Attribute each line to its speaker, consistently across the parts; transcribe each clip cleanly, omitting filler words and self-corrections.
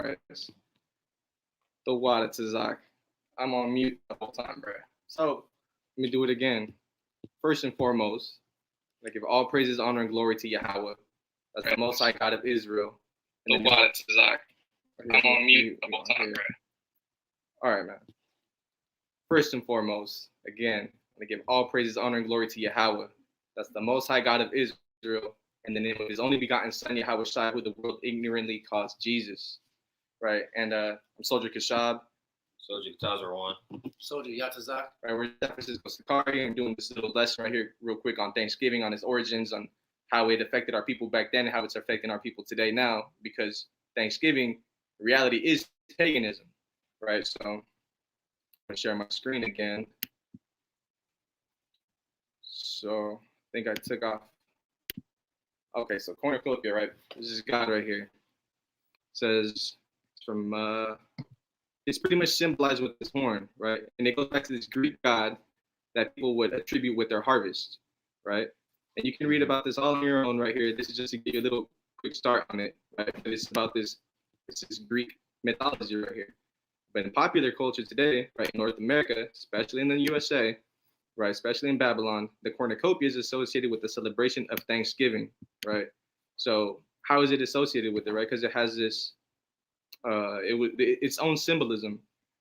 Speaker 1: right. The water to Zach. I'm on mute the whole time, bro. So let me do it again. First and foremost, I give all praises, honor, and glory to Yahweh. That's the Most High God of Israel. And the water to Zach. I'm on mute the whole time, bro. All right, man. First and foremost, again, I give all praises, honor, and glory to Yahweh. That's the Most High God of Israel, in the name of His only begotten Son, Yahweh Shai, who the world ignorantly calls Jesus. Right, and I'm Soldier Kashab.
Speaker 2: Soldier Tazarwan.
Speaker 3: Soldier Yatazak.
Speaker 1: Right, we're in San Francisco SICARII and doing this little lesson right here, real quick, on Thanksgiving, on its origins, on how it affected our people back then, and how it's affecting our people today now. Because Thanksgiving, reality is paganism. Right, so I'm gonna share my screen again. So I think I took off. Okay, so cornucopia, right? This is God right here. It says from it's pretty much symbolized with this horn, right? And it goes back to this Greek god that people would attribute with their harvest, right? And you can read about this all on your own right here. This is just to give you a little quick start on it, right? But it's about this Greek mythology right here. But in popular culture today, right, in North America, especially in the USA, right, especially in Babylon, the cornucopia is associated with the celebration of Thanksgiving, right? So how is it associated with it, right? Because it has this, its own symbolism,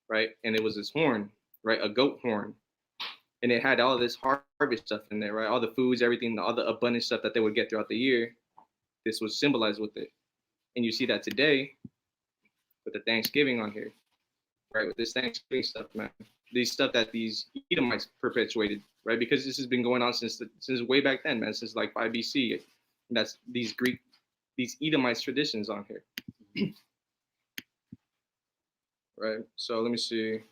Speaker 1: right? And it was this horn, right, a goat horn, and it had all this harvest stuff in there, right? All the foods, everything, all the abundant stuff that they would get throughout the year. This was symbolized with it, and you see that today with the Thanksgiving on here, right? With this Thanksgiving stuff, man. These stuff that these Edomites perpetuated, right? Because this has been going on since way back then, man, since like 5 BC. And that's these Edomites traditions on here. Right, so let me see.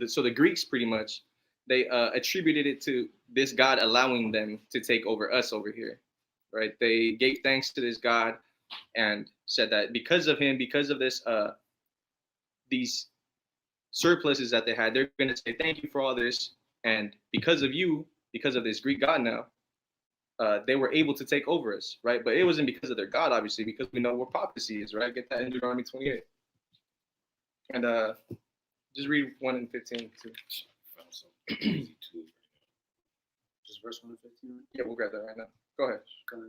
Speaker 1: So the Greeks pretty much, they attributed it to this God allowing them to take over us over here, right? They gave thanks to this God and said that because of him, because of this, these surpluses that they had, they're going to say thank you for all this, and because of you, because of this Greek God now, they were able to take over us, right? But it wasn't because of their God, obviously, because we know what prophecy is, right? Get that in Deuteronomy 28. And just read 1 and 15 too.
Speaker 3: Just verse 1 and 15.
Speaker 1: Yeah, we'll grab that right now. Go ahead.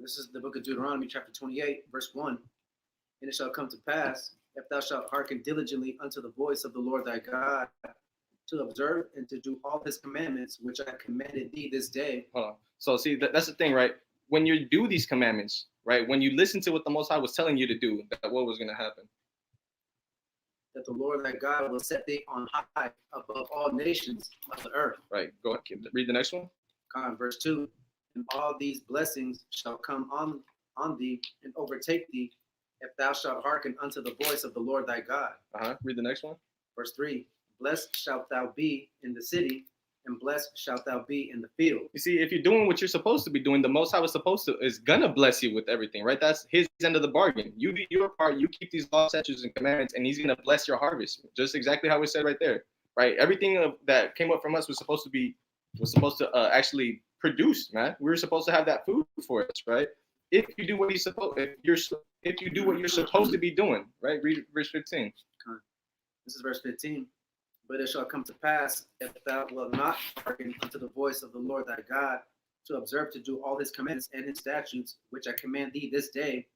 Speaker 3: This is the book of Deuteronomy, chapter 28, verse 1. And it shall come to pass, if thou shalt hearken diligently unto the voice of the Lord thy God, to observe and to do all his commandments, which I commanded thee this day.
Speaker 1: Hold on. So see, that's the thing, right? When you do these commandments, right? When you listen to what the Most High was telling you to do, that what was going to happen?
Speaker 3: That the Lord thy God will set thee on high above all nations of the earth.
Speaker 1: Right. Go ahead. Read the next one.
Speaker 3: Verse 2. And all these blessings shall come on thee and overtake thee, if thou shalt hearken unto the voice of the Lord thy God.
Speaker 1: Read the next one.
Speaker 3: Verse 3. Blessed shalt thou be in the city, and blessed shalt thou be in the field.
Speaker 1: You see, if you're doing what you're supposed to be doing, the Most High was supposed to is gonna bless you with everything, right? That's his end of the bargain. You do your part, you keep these laws, statutes, and commandments, and he's gonna bless your harvest. Just exactly how we said right there, right? Everything that came up from us was supposed to actually produce, man. We were supposed to have that food for us, right? If you do what he's supposed, if you do what you're supposed to be doing, right? Read verse 15.
Speaker 3: This is verse 15. But it shall come to pass, if thou wilt not hearken unto the voice of the Lord thy God, to observe to do all his commandments and his statutes, which I command thee this day,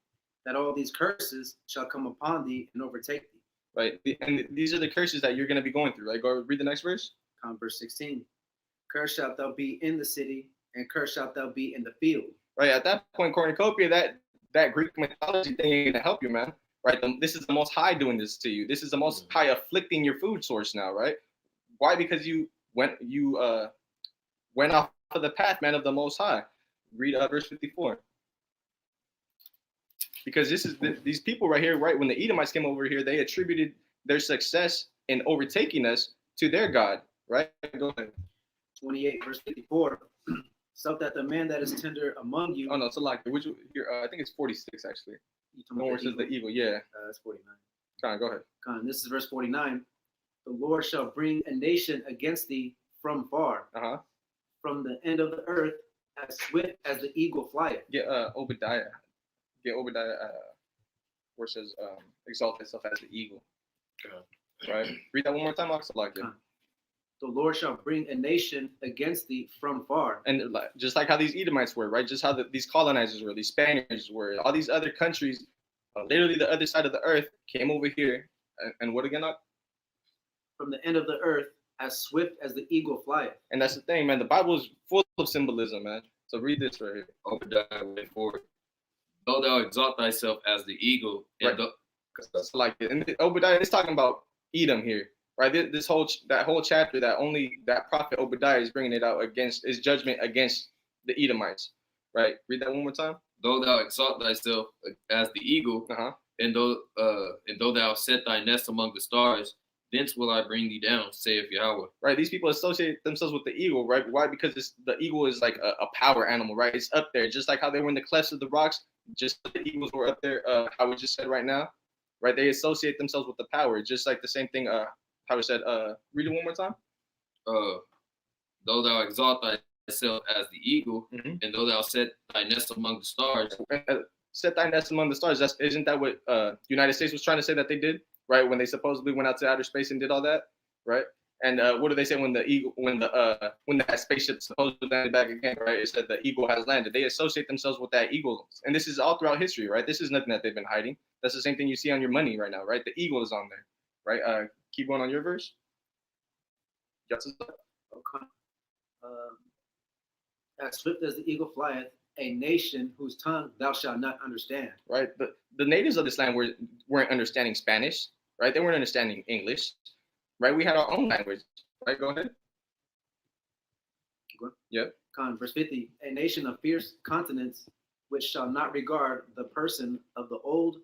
Speaker 3: that all these curses shall come upon thee and overtake thee.
Speaker 1: Right, and these are the curses that you're going to be going through, right? Go read the next verse.
Speaker 3: Verse 16. Cursed shalt thou be in the city, and cursed shalt thou be in the field.
Speaker 1: Right, at that point, cornucopia, that Greek mythology thing ain't going to help you, man. Right, this is the Most High doing this to you. This is the Most High afflicting your food source now, right? Why? Because you went off of the path, man, of the Most High. Read verse 54. Because these people right here, right? When the Edomites came over here, they attributed their success in overtaking us to their God, right? Go ahead.
Speaker 3: 28 verse 54. So that the man that is tender among you.
Speaker 1: Oh no, it's a lot. Which I think it's 46 actually. No one says the evil, yeah.
Speaker 3: That's 49.
Speaker 1: Go ahead.
Speaker 3: This is verse 49. The Lord shall bring a nation against thee from far, from the end of the earth, as swift as the eagle flieth.
Speaker 1: Get Obadiah. where it says exalt itself as the eagle.
Speaker 2: Okay.
Speaker 1: Right? Read that one more time, Ox. I like it.
Speaker 3: The Lord shall bring a nation against thee from far.
Speaker 1: And just like how these Edomites were, right? Just how these colonizers were, these Spaniards were, all these other countries, literally the other side of the earth, came over here. And what again?
Speaker 3: From the end of the earth, as swift as the eagle flieth.
Speaker 1: And that's the thing, man. The Bible is full of symbolism, man. So read this right here.
Speaker 2: Obadiah went forward. Though thou exalt thyself as the eagle, and
Speaker 1: Right. That's like it. And Obadiah is talking about Edom here, right? That whole chapter, that prophet Obadiah is bringing it out against his judgment against the Edomites, right? Read that one more time.
Speaker 2: though thou exalt thyself as the eagle, and though thou set thy nest among the stars, thence will I bring thee down, saith Yahweh.
Speaker 1: Right, these people associate themselves with the eagle, right? Why? Because the eagle is like a power animal, right? It's up there, just like how they were in the clefts of the rocks, just like the eagles were up there, how we just said right now, right? They associate themselves with the power, just like the same thing, how we said, read it one more time.
Speaker 2: Though thou exalt thyself as the eagle, and though thou set thy nest among the stars.
Speaker 1: Set thy nest among the stars. Isn't that what United States was trying to say that they did, right? When they supposedly went out to outer space and did all that, right? And what do they say when that spaceship supposedly landed back again, right? It said the eagle has landed. They associate themselves with that eagle, and this is all throughout history, right? This is nothing that they've been hiding. That's the same thing you see on your money right now, right? The eagle is on there, right? Keep going on your verse.
Speaker 3: As swift as the eagle flieth, a nation whose tongue thou shalt not understand.
Speaker 1: Right. The natives of this land weren't understanding Spanish, right? They weren't understanding English, right? We had our own language, right? Go ahead. Yep.
Speaker 3: Verse 50, a nation of fierce continents, which shall not regard the person of the old,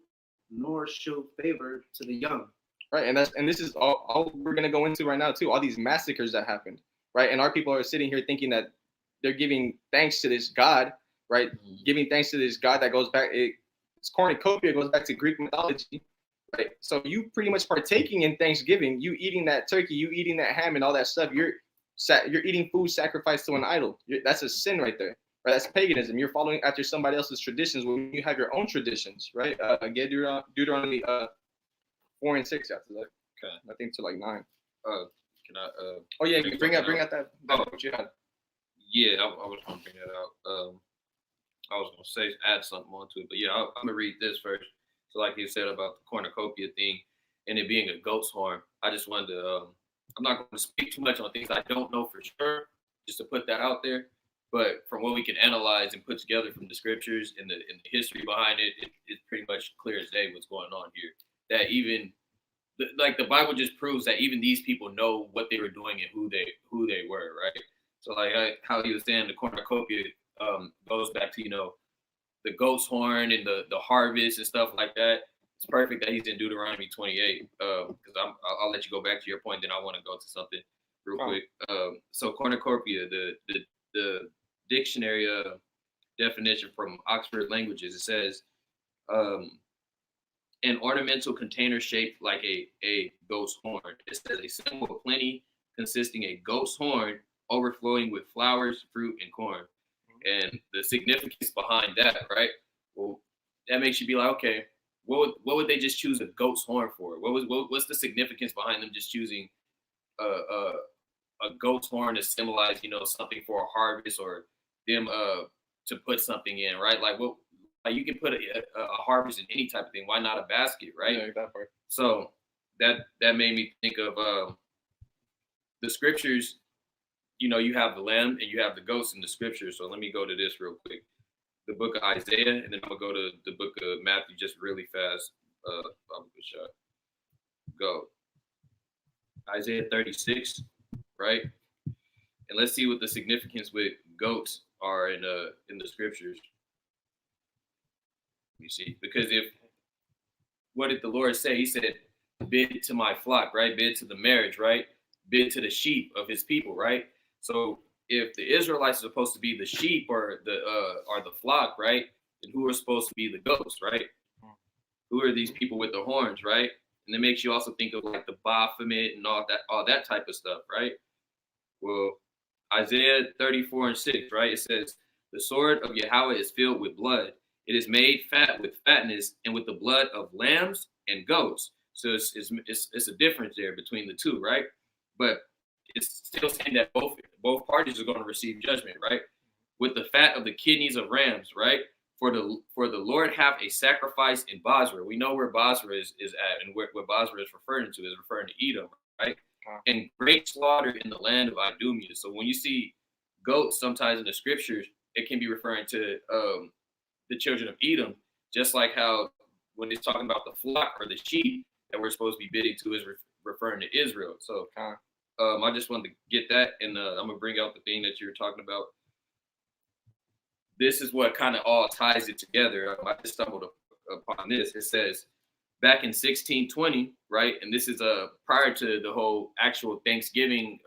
Speaker 3: nor show favor to the young.
Speaker 1: Right, and this is all we're gonna go into right now too. All these massacres that happened, right? And our people are sitting here thinking that they're giving thanks to this God, right? Giving thanks to this God that goes back. It's cornucopia, goes back to Greek mythology, right? So you pretty much partaking in Thanksgiving, you eating that turkey, you eating that ham and all that stuff. You're eating food sacrificed to an idol. That's a sin right there, right? That's paganism. You're following after somebody else's traditions when you have your own traditions, right? Get Deuteronomy 4 and 6 after that.
Speaker 2: Okay.
Speaker 1: I think to like 9.
Speaker 2: Can I?
Speaker 1: Oh yeah, you bring out that what you had.
Speaker 2: Yeah, I was gonna bring that out. I was gonna add something onto it, but yeah, I'm gonna read this first. So, like you said about the cornucopia thing and it being a goat's horn, I just wanted to. I'm not going to speak too much on things I don't know for sure, just to put that out there. But from what we can analyze and put together from the scriptures and the history behind it, it's pretty much clear as day what's going on here. That even the Bible just proves that even these people know what they were doing and who they were, right? So like how he was saying, the cornucopia goes back to the goat's horn and the harvest and stuff like that. It's perfect that he's in Deuteronomy 28 because I'll let you go back to your point. Then I want to go to something real quick. So cornucopia, the dictionary definition from Oxford Languages, it says an ornamental container shaped like a goat's horn. It says a symbol of plenty consisting a goat's horn overflowing with flowers, fruit, and corn. And the significance behind that, right? Well, that makes you be like, okay, what would they just choose a goat's horn for? What's the significance behind them just choosing a goat's horn to symbolize, something for a harvest or them to put something in, right? Like you can put a harvest in any type of thing. Why not a basket, right?
Speaker 1: Yeah, that part.
Speaker 2: So that made me think of the scriptures. You have the lamb and you have the goats in the scriptures. So let me go to this real quick. The book of Isaiah, and then I'm going to go to the book of Matthew just really fast. Go. Isaiah 36, right? And let's see what the significance with goats are in the scriptures. You see, because what did the Lord say? He said, bid to my flock, right? Bid to the marriage, right? Bid to the sheep of his people, right? So if the Israelites are supposed to be the sheep or the flock, right? Then who are supposed to be the goats, right? Who are these people with the horns, right? And it makes you also think of like the Baphomet and all that type of stuff, right? Well, Isaiah 34 and 6, right? It says, the sword of Yahweh is filled with blood. It is made fat with fatness and with the blood of lambs and goats. So it's a difference there between the two, right? But it's still saying that both parties are going to receive judgment, right? With the fat of the kidneys of rams, right? For the Lord have a sacrifice in Basra. We know where Basra is at, and what Basra is referring to Edom, right? And great slaughter in the land of Idumea. So when you see goats sometimes in the scriptures, it can be referring to the children of Edom, just like how when it's talking about the flock or the sheep that we're supposed to be bidding to is referring to Israel. So I just wanted to get that, and I'm gonna bring out the thing that you were talking about. This is what kind of all ties it together. I just stumbled upon this. It says back in 1620, right, and this is prior to the whole actual Thanksgiving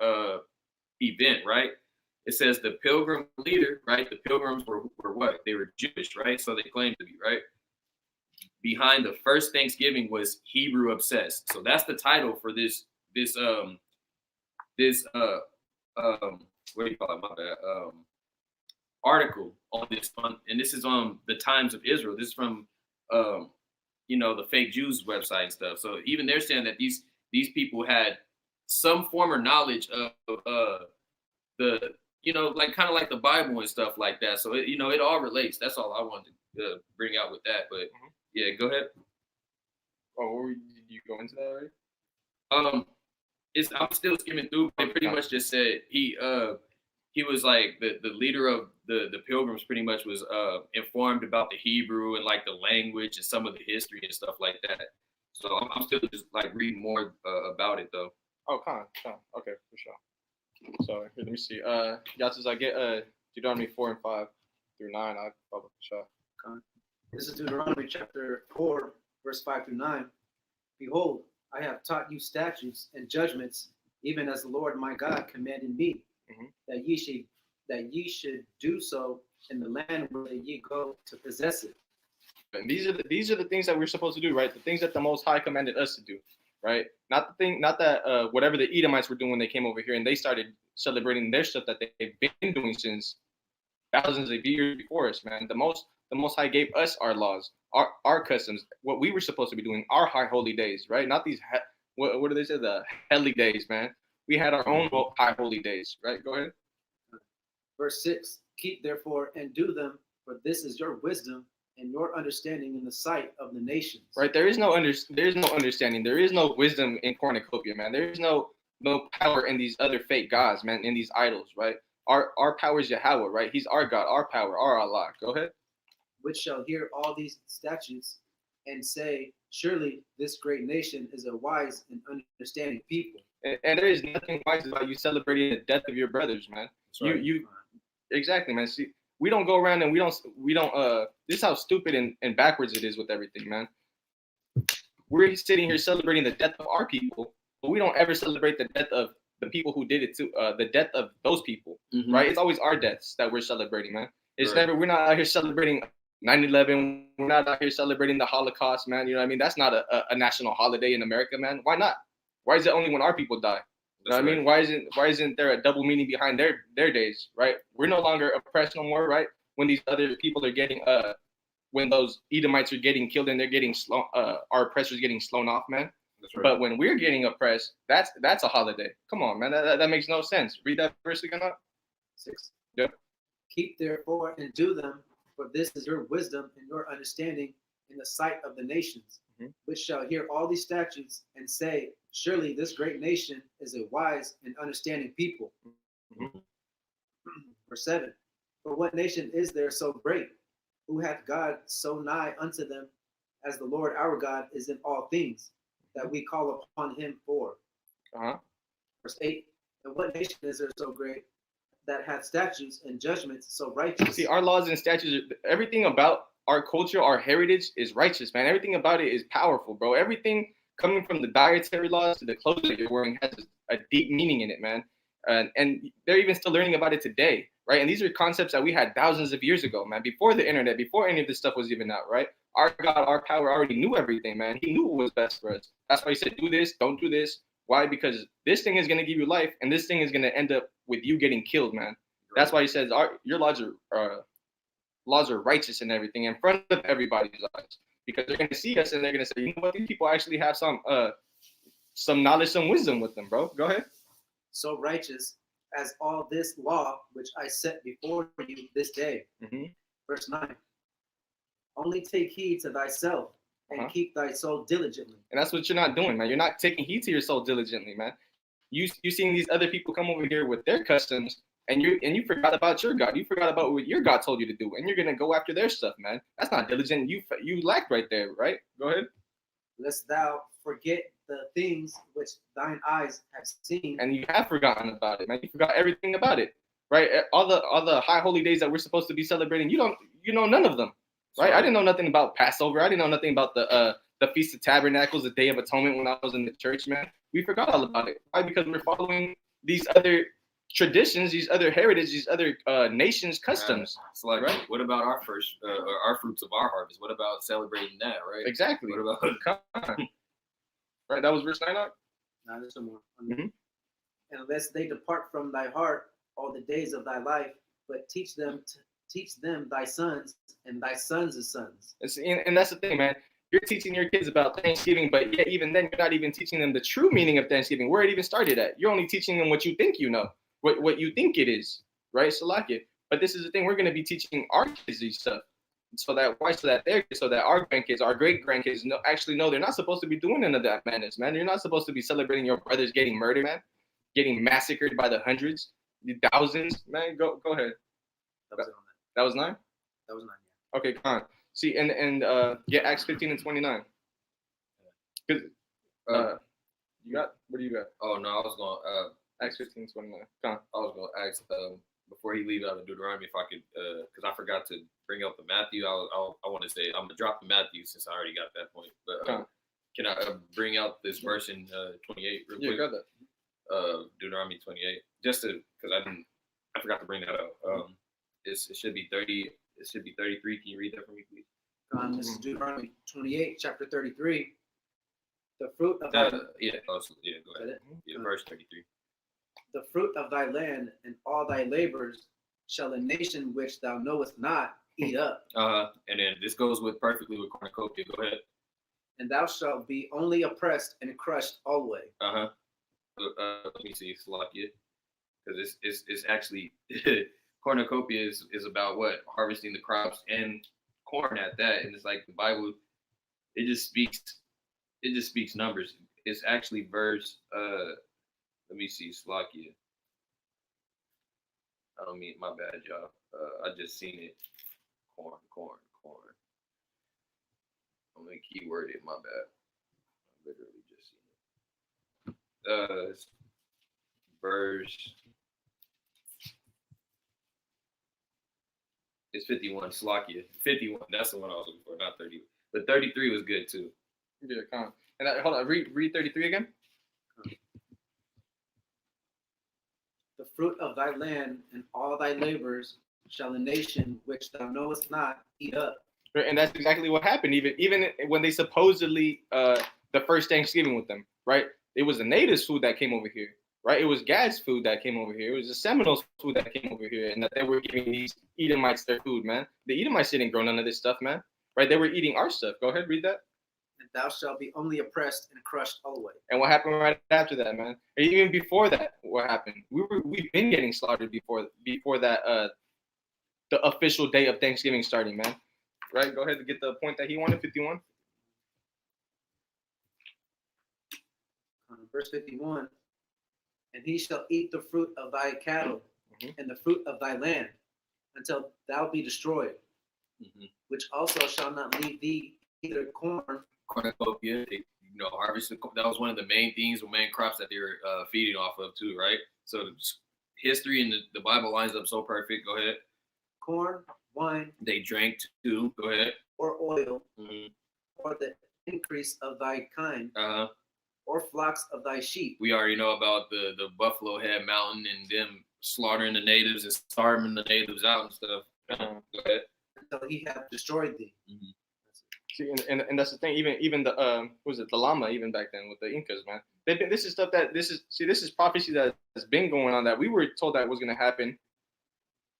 Speaker 2: event, right? It says the pilgrim leader, right? The pilgrims were what? They were Jewish, right? So they claimed to be, right? Behind the first Thanksgiving was Hebrew obsessed. So that's the title for this what do you call it? My bad. Article on this one, and this is on the Times of Israel. This is from the fake Jews website and stuff. So even they're saying that these people had some form of knowledge of the like kind of like the Bible and stuff like that. So it all relates. That's all I wanted to bring out with that. But yeah, go ahead.
Speaker 1: Oh, did you go into that already?
Speaker 2: I'm still skimming through. They pretty much just said he was like the leader of the pilgrims. Pretty much was informed about the Hebrew and like the language and some of the history and stuff like that. So I'm still just like reading more about it though.
Speaker 1: Oh, okay, for sure. So here, let me see. Yatzis, I get Deuteronomy 4 and 5 through 9. I probably sure.
Speaker 3: This is Deuteronomy chapter 4, verse 5 through 9. Behold, I have taught you statutes and judgments, even as the Lord my God commanded me, that ye should do so in the land where ye go to possess it.
Speaker 1: And these are the things that we're supposed to do, right? The things that the Most High commanded us to do, right? Not that whatever the Edomites were doing when they came over here and they started celebrating their stuff that they've been doing since thousands of years before us, man. The Most High gave us our laws, our customs, what we were supposed to be doing, our high holy days, right? Not these what do they say, the heavenly days, man. We had our own high holy days, right? Go ahead.
Speaker 3: Verse 6, keep therefore and do them, for this is your wisdom and your understanding in the sight of the nations.
Speaker 1: Right, there is no understanding. There is no wisdom in cornucopia, man. There is no power in these other fake gods, man, in these idols, right? Our power is Yahweh, right? He's our God, our power, our Allah. Go ahead.
Speaker 3: Which shall hear all these statutes and say, surely this great nation is a wise and understanding people.
Speaker 1: And there is nothing wise about you celebrating the death of your brothers, man. Right. You exactly, man. See, we don't go around and we don't this is how stupid and backwards it is with everything, man. We're sitting here celebrating the death of our people, but we don't ever celebrate the death of the people who did it to the death of those people, right? It's always our deaths that we're celebrating, man. It's never, we're not out here celebrating 9/11. We're not out here celebrating the Holocaust, man. You know what I mean? That's not a national holiday in America, man. Why not? Why is it only when our people die? You know what I mean? Why isn't there a double meaning behind their days, right? We're no longer oppressed no more, right? When these other people are getting when those Edomites are getting killed and they're getting our oppressors getting slown off, man. That's right. But when we're getting oppressed, that's a holiday. Come on, man. That makes no sense. Read that verse again up.
Speaker 3: 6.
Speaker 1: Yep.
Speaker 3: Keep therefore and do them, for this is your wisdom and your understanding in the sight of the nations, which shall hear all these statutes and say, surely this great nation is a wise and understanding people. Verse 7. For what nation is there so great, who hath God so nigh unto them, as the Lord our God is in all things, that we call upon him for? Verse 8. And what nation is there so great, that hath statutes and judgments so righteous?
Speaker 1: See, our laws and statutes, everything about our culture, our heritage is righteous, man. Everything about it is powerful, bro. Everything coming from the dietary laws to the clothes that you're wearing has a deep meaning in it, man. And they're even still learning about it today, right? And these are concepts that we had thousands of years ago, man, before the internet, before any of this stuff was even out, right? Our God, our power already knew everything, man. He knew what was best for us. That's why he said, do this, don't do this. Why? Because this thing is going to give you life, and this thing is going to end up with you getting killed, man. That's why he says your laws are laws are righteous and everything in front of everybody's eyes, because they're going to see us and they're going to say, you know what, these people actually have some knowledge, some wisdom with them, bro. Go ahead.
Speaker 3: So righteous as all this law which I set before you this day.
Speaker 1: Mm-hmm.
Speaker 3: Verse 9. Only take heed to thyself and keep thy soul diligently.
Speaker 1: And that's what you're not doing, man. You're not taking heed to your soul diligently, man. You seeing these other people come over here with their customs, and you forgot about your God. You forgot about what your God told you to do, and you're gonna go after their stuff, man. That's not diligent. You lacked right there, right? Go ahead.
Speaker 3: Lest thou forget the things which thine eyes have seen.
Speaker 1: And you have forgotten about it, man. You forgot everything about it, right? All the high holy days that we're supposed to be celebrating, you know none of them, right? I didn't know nothing about Passover. I didn't know nothing about the Feast of Tabernacles, the Day of Atonement when I was in the church, man. We forgot all about it. Why? Because we're following these other traditions, these other heritage, these other nations' customs.
Speaker 2: It's like,
Speaker 1: right?
Speaker 2: What about our first, our fruits of our harvest? What about celebrating that, right?
Speaker 1: Exactly.
Speaker 2: What about
Speaker 1: right? That was verse 9.
Speaker 3: Now there's some more.
Speaker 1: Mm-hmm.
Speaker 3: Unless they depart from thy heart all the days of thy life, but teach them thy sons and thy sons' sons.
Speaker 1: And that's the thing, man. You're teaching your kids about Thanksgiving, but yet even then you're not even teaching them the true meaning of Thanksgiving, where it even started at. You're only teaching them what you think you know, what you think it is, right? So like it. But this is the thing, we're going to be teaching our kids these stuff. So that our grandkids, our great grandkids actually know they're not supposed to be doing none of that madness, man. You're not supposed to be celebrating your brothers getting murdered, man, getting massacred by the hundreds, the thousands, man. Go ahead.
Speaker 3: That was it on that.
Speaker 1: That was 9?
Speaker 3: That was 9, yeah.
Speaker 1: Okay, come on. See, and Acts 15 and 29. Cause you got, what do you got?
Speaker 2: Oh no, I was going
Speaker 1: Acts 15 and 29. Come on.
Speaker 2: I was going to ask before he leaves out of Deuteronomy if I could, because I forgot to bring up the Matthew. I want to say I'm gonna drop the Matthew since I already got that point. But can I bring out this verse in 28 real quick?
Speaker 1: Yeah, got that.
Speaker 2: Deuteronomy 28, just to because I forgot to bring that up. It should be 30. It should be 33. Can you read that for me, please?
Speaker 3: This is Deuteronomy 28, chapter 33. The fruit of
Speaker 2: Go ahead. Yeah, verse 33.
Speaker 3: The fruit of thy land and all thy labors shall a nation which thou knowest not eat up.
Speaker 2: And then this goes perfectly with cornucopia. Go ahead.
Speaker 3: And thou shalt be only oppressed and crushed always.
Speaker 2: Let me see, Slovakia, because it's actually cornucopia is about what? Harvesting the crops and corn at that. And it's like the Bible, it just speaks numbers. It's actually verse let me see, Slovakia. I don't mean, my bad, y'all. I just seen it. Corn. I'm gonna keyword it, my bad. I literally just seen it. Verse it's 51, Slovakia. 51, that's the one I was looking for, not 30. But 33 was good too.
Speaker 1: Yeah, come on. And hold on, read 33 again.
Speaker 3: The fruit of thy land and all thy labors shall a nation which thou knowest not eat up.
Speaker 1: And that's exactly what happened. Even when they supposedly the first Thanksgiving with them, right? It was the natives' food that came over here, right? It was Gad's food that came over here. It was the Seminoles' food that came over here, and that they were giving these Edomites their food, man. The Edomites didn't grow none of this stuff, man. Right? They were eating our stuff. Go ahead, read that.
Speaker 3: And thou shalt be only oppressed and crushed always.
Speaker 1: And what happened right after that, man? And even before that, what happened? We've been getting slaughtered before that the official day of Thanksgiving starting, man. Right? Go ahead and get the point that he wanted, 51.
Speaker 3: Verse 51. And he shall eat the fruit of thy cattle and the fruit of thy land until thou be destroyed, which also shall not leave thee either
Speaker 2: cornucopia, harvest. That was one of the main things, the main crops that they were feeding off of too, right? So history and the Bible lines up so perfect. Go ahead.
Speaker 3: Corn, wine.
Speaker 2: They drank too. Go ahead.
Speaker 3: Or oil, or the increase of thy kind, or flocks of thy sheep.
Speaker 2: We already know about the Buffalo Head Mountain and them slaughtering the natives and starving the natives out and stuff. Go ahead.
Speaker 3: Until he have destroyed thee.
Speaker 1: See, and that's the thing. Even the the llama even back then with the Incas, man. This is stuff that this is prophecy that has been going on that we were told that was going to happen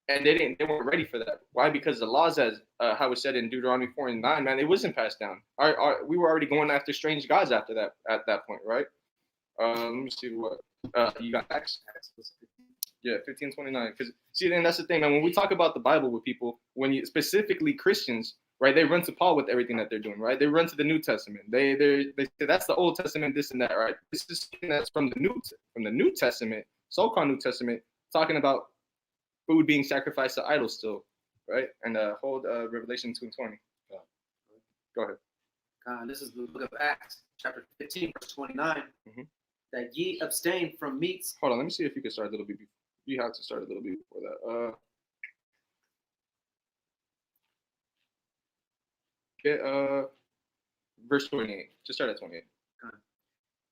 Speaker 1: and they weren't ready for that. Why? Because the laws, as how it said in Deuteronomy 4:9, man, it wasn't passed down. We were already going after strange gods after that at that point, right? Let me see what you got. Acts. Yeah, 15:29. Because see, then that's the thing, man. When we talk about the Bible with people, when you specifically Christians, right, they run to Paul with everything that they're doing, right? They run to the New Testament. They say that's the Old Testament, this and that, right? This is something that's from the New Testament, so-called New Testament, talking about food being sacrificed to idols still, right? And hold Revelation 2:20. Go ahead.
Speaker 3: This is the book of Acts, chapter 15, verse 29.
Speaker 1: Mm-hmm.
Speaker 3: That ye abstain from meats.
Speaker 1: Hold on, let me see if you can start a little bit before. You have to start a little bit before that. Get verse 28. Just start at 28.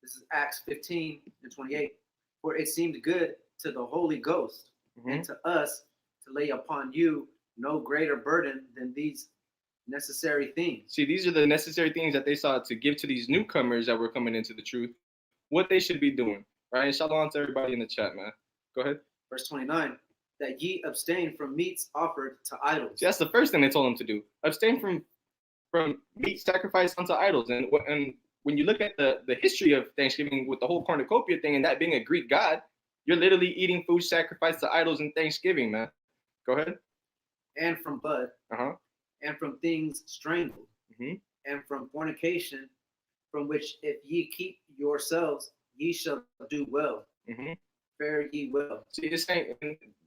Speaker 3: This is Acts 15 and 28. For it seemed good to the Holy Ghost and to us to lay upon you no greater burden than these necessary things.
Speaker 1: See, these are the necessary things that they saw to give to these newcomers that were coming into the truth, what they should be doing. Right? And shalom to everybody in the chat, man. Go ahead.
Speaker 3: Verse 29. That ye abstain from meats offered to idols.
Speaker 1: See, that's the first thing they told them to do. Abstain from meat sacrificed unto idols. And when you look at the history of Thanksgiving with the whole cornucopia thing and that being a Greek god, you're literally eating food sacrificed to idols in Thanksgiving, man. Go ahead.
Speaker 3: And from blood. And from things strangled. And from fornication, from which if ye keep yourselves, ye shall do well. Fare ye well.
Speaker 1: See, it's saying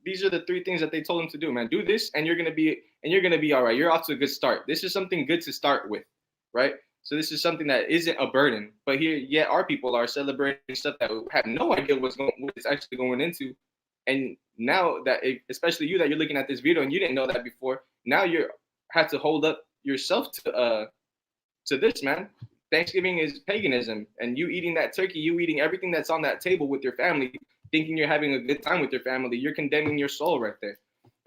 Speaker 1: these are the three things that they told him to do, man. Do this, and you're gonna be all right. You're off to a good start. This is something good to start with, right? So this is something that isn't a burden. But here, yet our people are celebrating stuff that have no idea what it's actually going into. And now that, especially you, that you're looking at this video and you didn't know that before, now you have to hold up yourself to this, man. Thanksgiving is paganism, and you eating that turkey, you eating everything that's on that table with your family, thinking you're having a good time with your family, you're condemning your soul right there.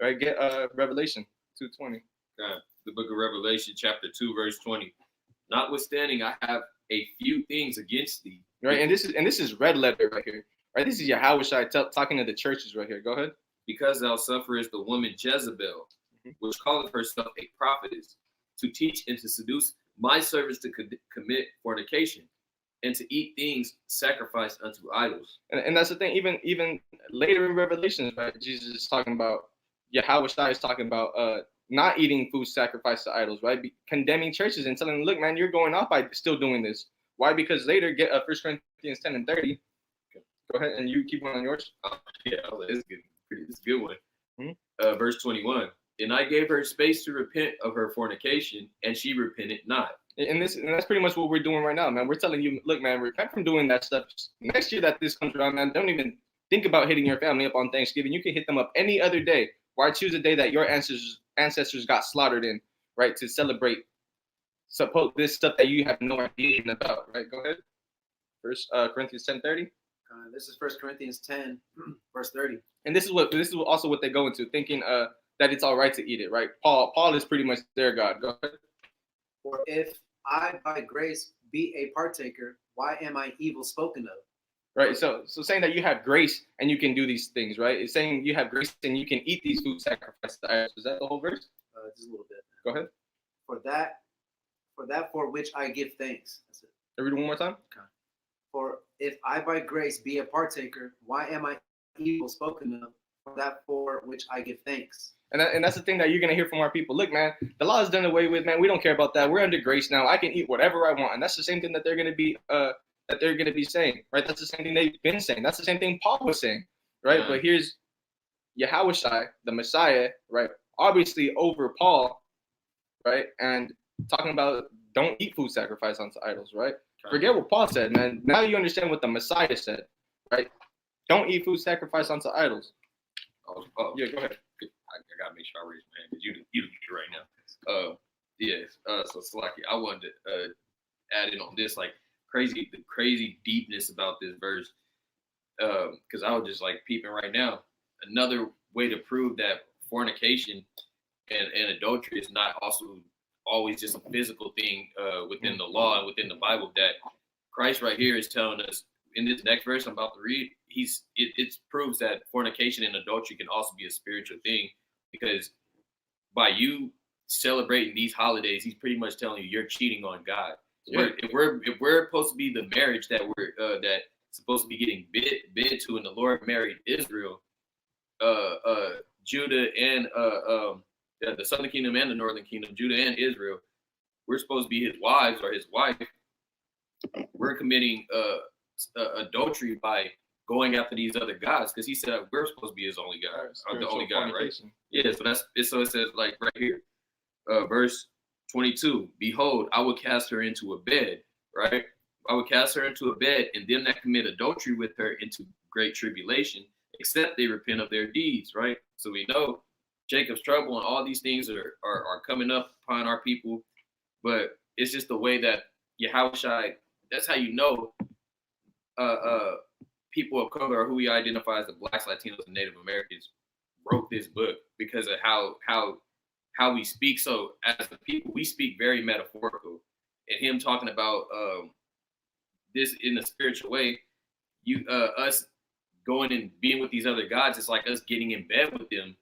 Speaker 1: Right? Get Revelation 2:20.
Speaker 2: The book of Revelation, chapter 2, verse 20. Notwithstanding, I have a few things against thee.
Speaker 1: Right, and this is red letter right here. Right, this is Yahushua talking to the churches right here. Go ahead.
Speaker 2: Because thou sufferest the woman Jezebel, which calleth herself a prophetess, to teach and to seduce my servants to commit fornication, and to eat things sacrificed unto idols.
Speaker 1: And that's the thing. Even later in Revelation, right, Jesus is talking about, Yahushua is talking about not eating food sacrificed to idols, right? Condemning churches and telling them, look, man, you're going off by still doing this. Why? Because later, get 1 Corinthians 10 and 30. Go ahead, and you keep one on yours.
Speaker 2: Yeah, it's good. It's a good one. Verse 21. And I gave her space to repent of her fornication, and she repented not.
Speaker 1: And that's pretty much what we're doing right now, man. We're telling you, look, man, repent from doing that stuff. Next year that this comes around, man, don't even think about hitting your family up on Thanksgiving. You can hit them up any other day. Why choose a day that your ancestors got slaughtered in, right, to celebrate this stuff that you have no idea about, right? Go ahead. 1 Corinthians 10:30.
Speaker 3: This is 1 Corinthians 10, verse 30.
Speaker 1: And this is also what they go into, thinking that it's all right to eat it, right? Paul is pretty much their God. Go ahead.
Speaker 3: For if I by grace be a partaker, why am I evil spoken of?
Speaker 1: Right. So saying that you have grace and you can do these things, right? It's saying you have grace and you can eat these food sacrificed to idols. Is that the whole verse?
Speaker 3: Just a little bit.
Speaker 1: Go ahead.
Speaker 3: For that for which I give thanks. That's it.
Speaker 1: Read it one more time.
Speaker 3: Okay. For if I by grace be a partaker, why am I evil spoken of? For that for which I give thanks.
Speaker 1: And that's the thing that you're gonna hear from our people. Look, man, the law is done away with, man. We don't care about that. We're under grace now. I can eat whatever I want, and that's the same thing that they're gonna be saying, right? That's the same thing they've been saying. That's the same thing Paul was saying, right? But here's Yahushua, the Messiah, right? Obviously over Paul, right? And talking about don't eat food sacrificed unto idols, right? Forget what Paul said, man. Now you understand what the Messiah said, right? Don't eat food sacrificed unto idols. Yeah, go ahead.
Speaker 2: I gotta make sure I raise my hand because you do it right now. So Slaki, I wanted to add in on this, like the crazy deepness about this verse, because I was just like peeping right now. Another way to prove that fornication and adultery is not also always just a physical thing within the law and within the Bible, that Christ right here is telling us in this next verse I'm about to read, it proves that fornication and adultery can also be a spiritual thing, because by you celebrating these holidays, he's pretty much telling you you're cheating on God.
Speaker 1: Yeah.
Speaker 2: If we're supposed to be the marriage that we're that supposed to be getting bid to, and the Lord married Israel, Judah and the southern kingdom and the northern kingdom, Judah and Israel, we're supposed to be his wives or his wife. We're committing adultery by going after these other gods, because he said we're supposed to be his only God, or the only God, right? Yeah, so it says like right here, verse 22, behold, I will cast her into a bed, right? I will cast her into a bed, and them that commit adultery with her into great tribulation, except they repent of their deeds, right? So we know Jacob's trouble and all these things are coming up upon our people, but it's just the way that Yahushua, that's how you know people of color, or who we identify as the Blacks, Latinos, and Native Americans, wrote this book, because of how we speak. So as a people, we speak very metaphorical, and him talking about this in a spiritual way, us going and being with these other gods, it's like us getting in bed with them,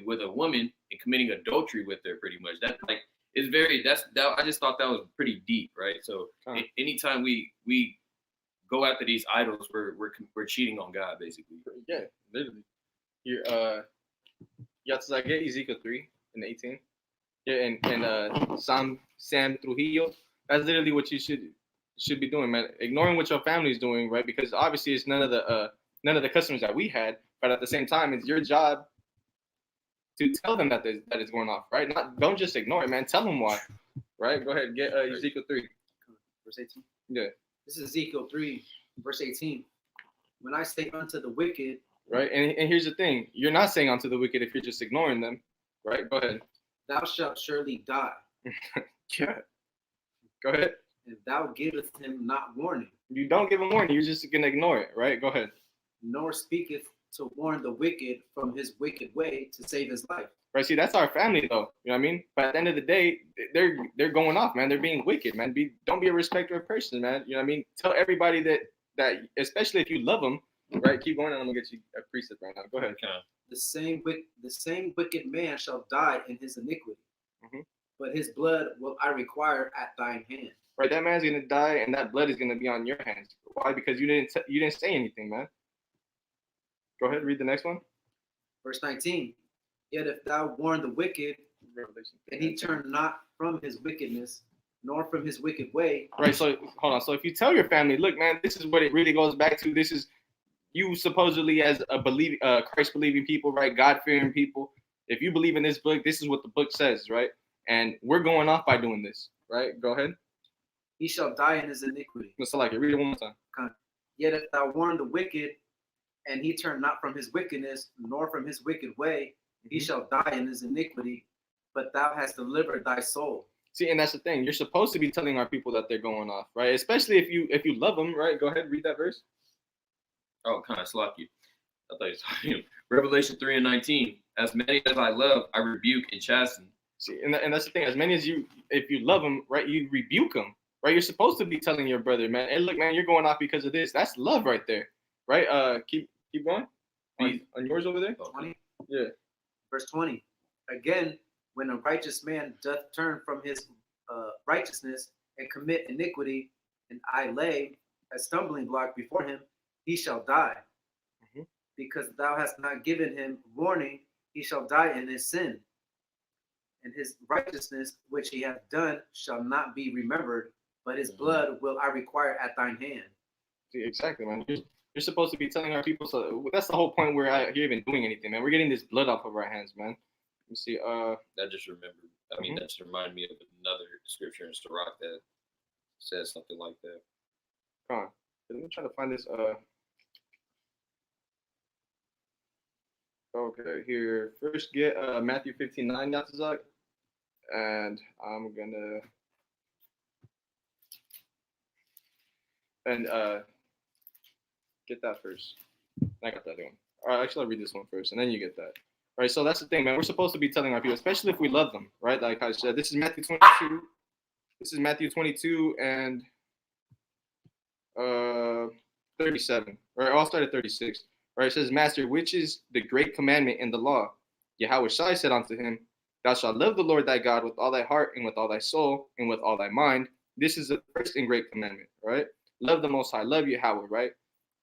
Speaker 2: with a woman, and committing adultery with her, pretty much. That like is very I just thought that was pretty deep, right? So anytime we go after these idols, we're cheating on God, basically.
Speaker 1: Yeah, literally. Here, I get Ezekiel 3 and 18. Yeah, and Sam Trujillo. That's literally what you should be doing, man. Ignoring what your family's doing, right? Because obviously it's none of the customers that we had, but at the same time, it's your job to tell them that it's going off, right? Don't just ignore it, man. Tell them why, right? Go ahead, get Ezekiel 3,
Speaker 3: verse 18.
Speaker 1: Yeah.
Speaker 3: This is Ezekiel 3, verse 18. When I say unto the wicked,
Speaker 1: right, and here's the thing: you're not saying unto the wicked if you're just ignoring them, right? Go ahead.
Speaker 3: Thou shalt surely die.
Speaker 1: Yeah. Go ahead.
Speaker 3: And thou givest him not warning.
Speaker 1: You don't give him warning. You're just gonna ignore it, right? Go ahead.
Speaker 3: Nor speaketh to warn the wicked from his wicked way to save his life.
Speaker 1: Right. See, that's our family, though. You know what I mean? But at the end of the day, they're going off, man. They're being wicked, man. Don't be a respecter of person, man. You know what I mean? Tell everybody that especially if you love them, right? Keep going, and I'm gonna get you a precept right now. Go ahead.
Speaker 2: Okay.
Speaker 3: The same wicked man shall die in his iniquity, but his blood will I require at thine hand.
Speaker 1: Right, that man's gonna die, and that blood is gonna be on your hands. Why? Because you didn't say anything, man. Go ahead, read the next one.
Speaker 3: Verse 19. Yet if thou warn the wicked, and he turn not from his wickedness, nor from his wicked way.
Speaker 1: Right. So hold on. So if you tell your family, look, man, this is what it really goes back to. This is you supposedly as a Christ believing people, right? God fearing people. If you believe in this book, this is what the book says, right? And we're going off by doing this, right? Go ahead.
Speaker 3: He shall die in his iniquity.
Speaker 1: Let's like it. Read it one more time.
Speaker 3: Yet if thou warn the wicked, and he turn not from his wickedness, nor from his wicked way, he shall die in his iniquity, but thou hast delivered thy soul.
Speaker 1: See, and that's the thing. You're supposed to be telling our people that they're going off, right? Especially if you love them, right? Go ahead, read that verse.
Speaker 2: Oh, kind of sloppy. I thought you were talking. Revelation 3 and 19. As many as I love, I rebuke and chasten.
Speaker 1: See, and that's the thing. As many as if you love them, right, you rebuke them, right? You're supposed to be telling your brother, man, hey, look, man, you're going off because of this. That's love right there, right? Keep going. On yours over there.
Speaker 3: 20.
Speaker 1: Yeah.
Speaker 3: Verse 20. Again, when a righteous man doth turn from his righteousness and commit iniquity, and I lay a stumbling block before him, he shall die. Because thou hast not given him warning, he shall die in his sin. And his righteousness which he hath done shall not be remembered, but his blood will I require at thine hand.
Speaker 1: See, exactly, man. You're supposed to be telling our people. So that's the whole point. We're out here even doing anything, man. We're getting this blood off of our hands, man. Let me see.
Speaker 2: That just remembered. I mean, that just reminded me of another scripture in Sirach that says something like that.
Speaker 1: Come on. Let me try to find this. Okay, here. First, get Matthew 15:9, Yatazak. And I'm gonna get that first. I got that one. All right, actually, I'll read this one first, and then you get that. All right, so that's the thing, man. We're supposed to be telling our people, especially if we love them, right? Like I said, this is Matthew 22. This is Matthew 22 and 37. Right, I'll start at 36. Right, it says, Master, which is the great commandment in the law? Yahweh Shai said unto him, Thou shalt love the Lord thy God with all thy heart and with all thy soul and with all thy mind. This is the first and great commandment, right? Love the Most High, love Yahweh, right?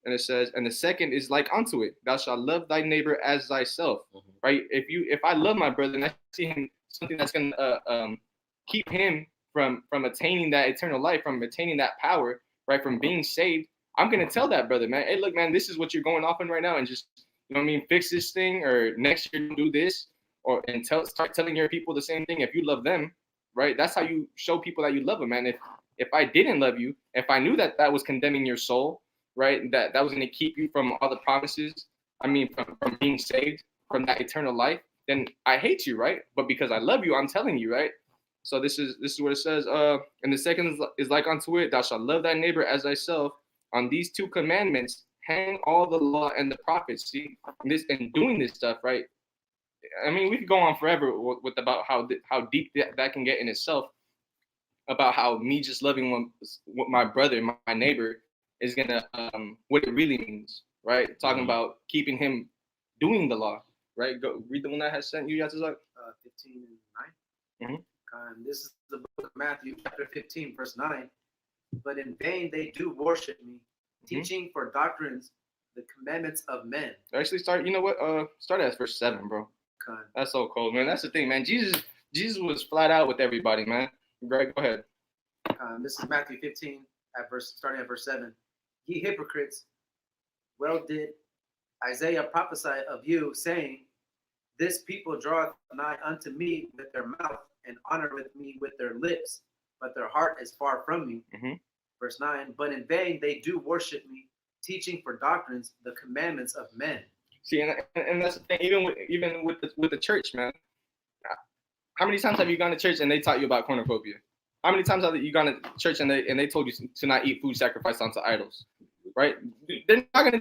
Speaker 1: And it says, and the second is like unto it, thou shalt love thy neighbor as thyself, right? If I love my brother and I see him something that's gonna keep him from attaining that eternal life, from attaining that power, right? From being saved, I'm gonna tell that brother, man, hey, look, man, this is what you're going off on right now, and just, you know what I mean, fix this thing, or next year do this, or and start telling your people the same thing. If you love them, right? That's how you show people that you love them, man. If I didn't love you, if I knew that was condemning your soul, right, that was going to keep you from all the promises, I mean, from being saved, from that eternal life, then I hate you, right? But because I love you, I'm telling you, right? So this is what it says. And the second is like unto it, thou shalt love thy neighbor as thyself. On these two commandments hang all the law and the prophets. See, and doing this stuff, right? I mean, we could go on forever with about how deep that can get in itself, about how me just loving my brother, my neighbor, is gonna what it really means, right? Talking about keeping him doing the law, right? Go read the one that has sent you, Yatazak.
Speaker 3: 15 and 9. This is the book of Matthew, chapter 15, verse 9. But in vain they do worship me, teaching for doctrines the commandments of men.
Speaker 1: Actually, start. You know what? Start at verse 7, bro. That's so cold, man. That's the thing, man. Jesus was flat out with everybody, man. Greg, go ahead.
Speaker 3: This is Matthew 15, starting at verse 7. Ye hypocrites, well did Isaiah prophesy of you, saying, This people draweth nigh unto me with their mouth, and honoreth me with their lips, but their heart is far from me. Verse 9, but in vain they do worship me, teaching for doctrines the commandments of men.
Speaker 1: See, and that's the thing, even with the church, man. How many times have you gone to church and they taught you about cornucopia? How many times have you gone to church and they told you to not eat food sacrificed unto idols? Right? They're not gonna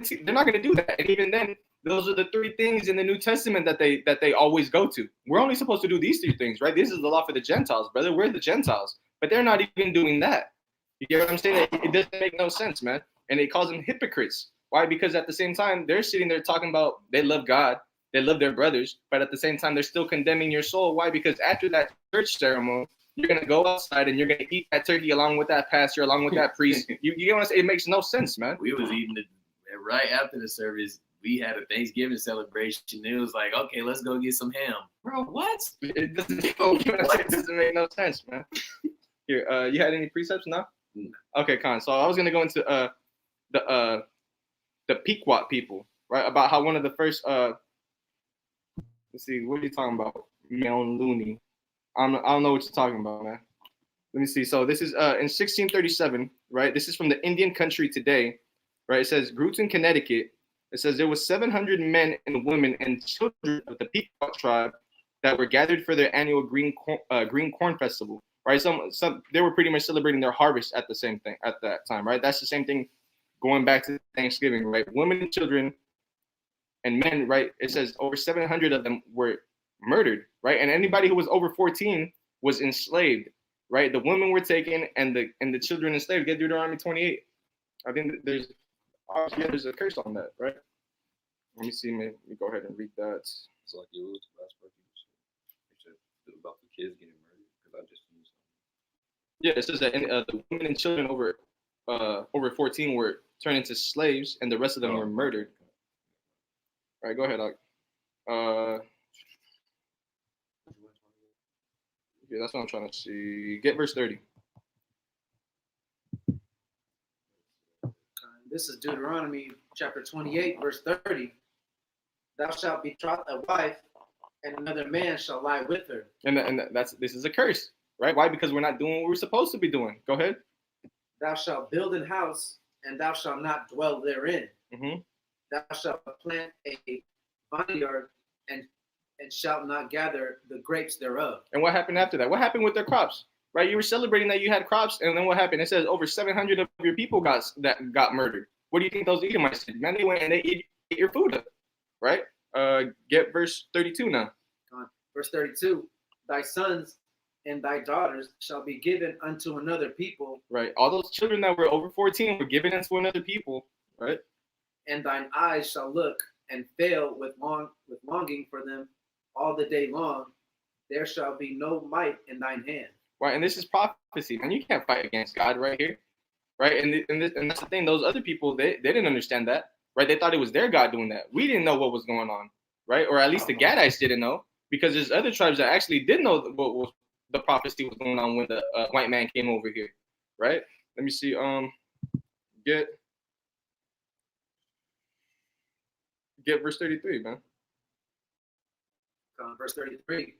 Speaker 1: do that. And even then, those are the three things in the New Testament that they always go to. We're only supposed to do these three things, right? This is the law for the Gentiles, brother. We're the Gentiles, but they're not even doing that. You get what I'm saying? It doesn't make no sense, man. And they call them hypocrites. Why? Because at the same time, they're sitting there talking about they love God, they love their brothers, but at the same time, they're still condemning your soul. Why? Because after that church ceremony, you're going to go outside and you're going to eat that turkey along with that pastor, along with that priest. You get what I'm saying? It makes no sense, man.
Speaker 4: We was eating it right after the service. We had a Thanksgiving celebration. It was like, okay, let's go get some ham. Bro, what?
Speaker 1: It doesn't make no sense, man. Here, you had any precepts? No? Okay, Con. So I was going to go into the Pequot people, right? About how one of the first, let's see, what are you talking about? Mount Looney. I don't know what you're talking about, man. Let me see. So this is in 1637, right? This is from the Indian Country Today, right? It says, Groton, Connecticut. It says there was 700 men and women and children of the Pequot tribe that were gathered for their annual green corn festival, right? Some they were pretty much celebrating their harvest at that time, right? That's the same thing going back to Thanksgiving, right? Women and children and men, right? It says over 700 of them were murdered, right? And anybody who was over 14 was enslaved, right? The women were taken and the children enslaved. Get Deuteronomy 28. I think there's a curse on that, right? Let me see. Let me go ahead and read that.
Speaker 2: It's like you last part you said about the kids getting murdered, because I just used something.
Speaker 1: Yeah, it says that the women and children over 14 were turned into slaves, and the rest of them were murdered. All right, go ahead, yeah, that's what I'm trying to see. Get verse 30.
Speaker 3: This is Deuteronomy chapter 28, verse 30. Thou shalt betroth a wife, and another man shall lie with her.
Speaker 1: And this is a curse, right? Why? Because we're not doing what we're supposed to be doing. Go ahead.
Speaker 3: Thou shalt build an house, and thou shalt not dwell therein. Thou shalt plant a vineyard, and shalt not gather the grapes thereof.
Speaker 1: And what happened after that? What happened with their crops? Right? You were celebrating that you had crops, and then what happened? It says over 700 of your people got murdered. What do you think those Edomites did? Man, they went and they ate your food up, right? Get verse 32 now.
Speaker 3: Verse 32, thy sons and thy daughters shall be given unto another people.
Speaker 1: Right. All those children that were over 14 were given unto another people, right?
Speaker 3: And thine eyes shall look and fail with longing for them, all the day long. There shall be no might in thine hand.
Speaker 1: Right, and this is prophecy, man. You can't fight against God right here, right? And that's the thing. Those other people, they didn't understand that, right? They thought it was their God doing that. We didn't know what was going on, right? Or at least the Gadites didn't know, because there's other tribes that actually did know what was the prophecy was going on when the white man came over here, right? Let me see. Get verse 33, man.
Speaker 3: Verse 33.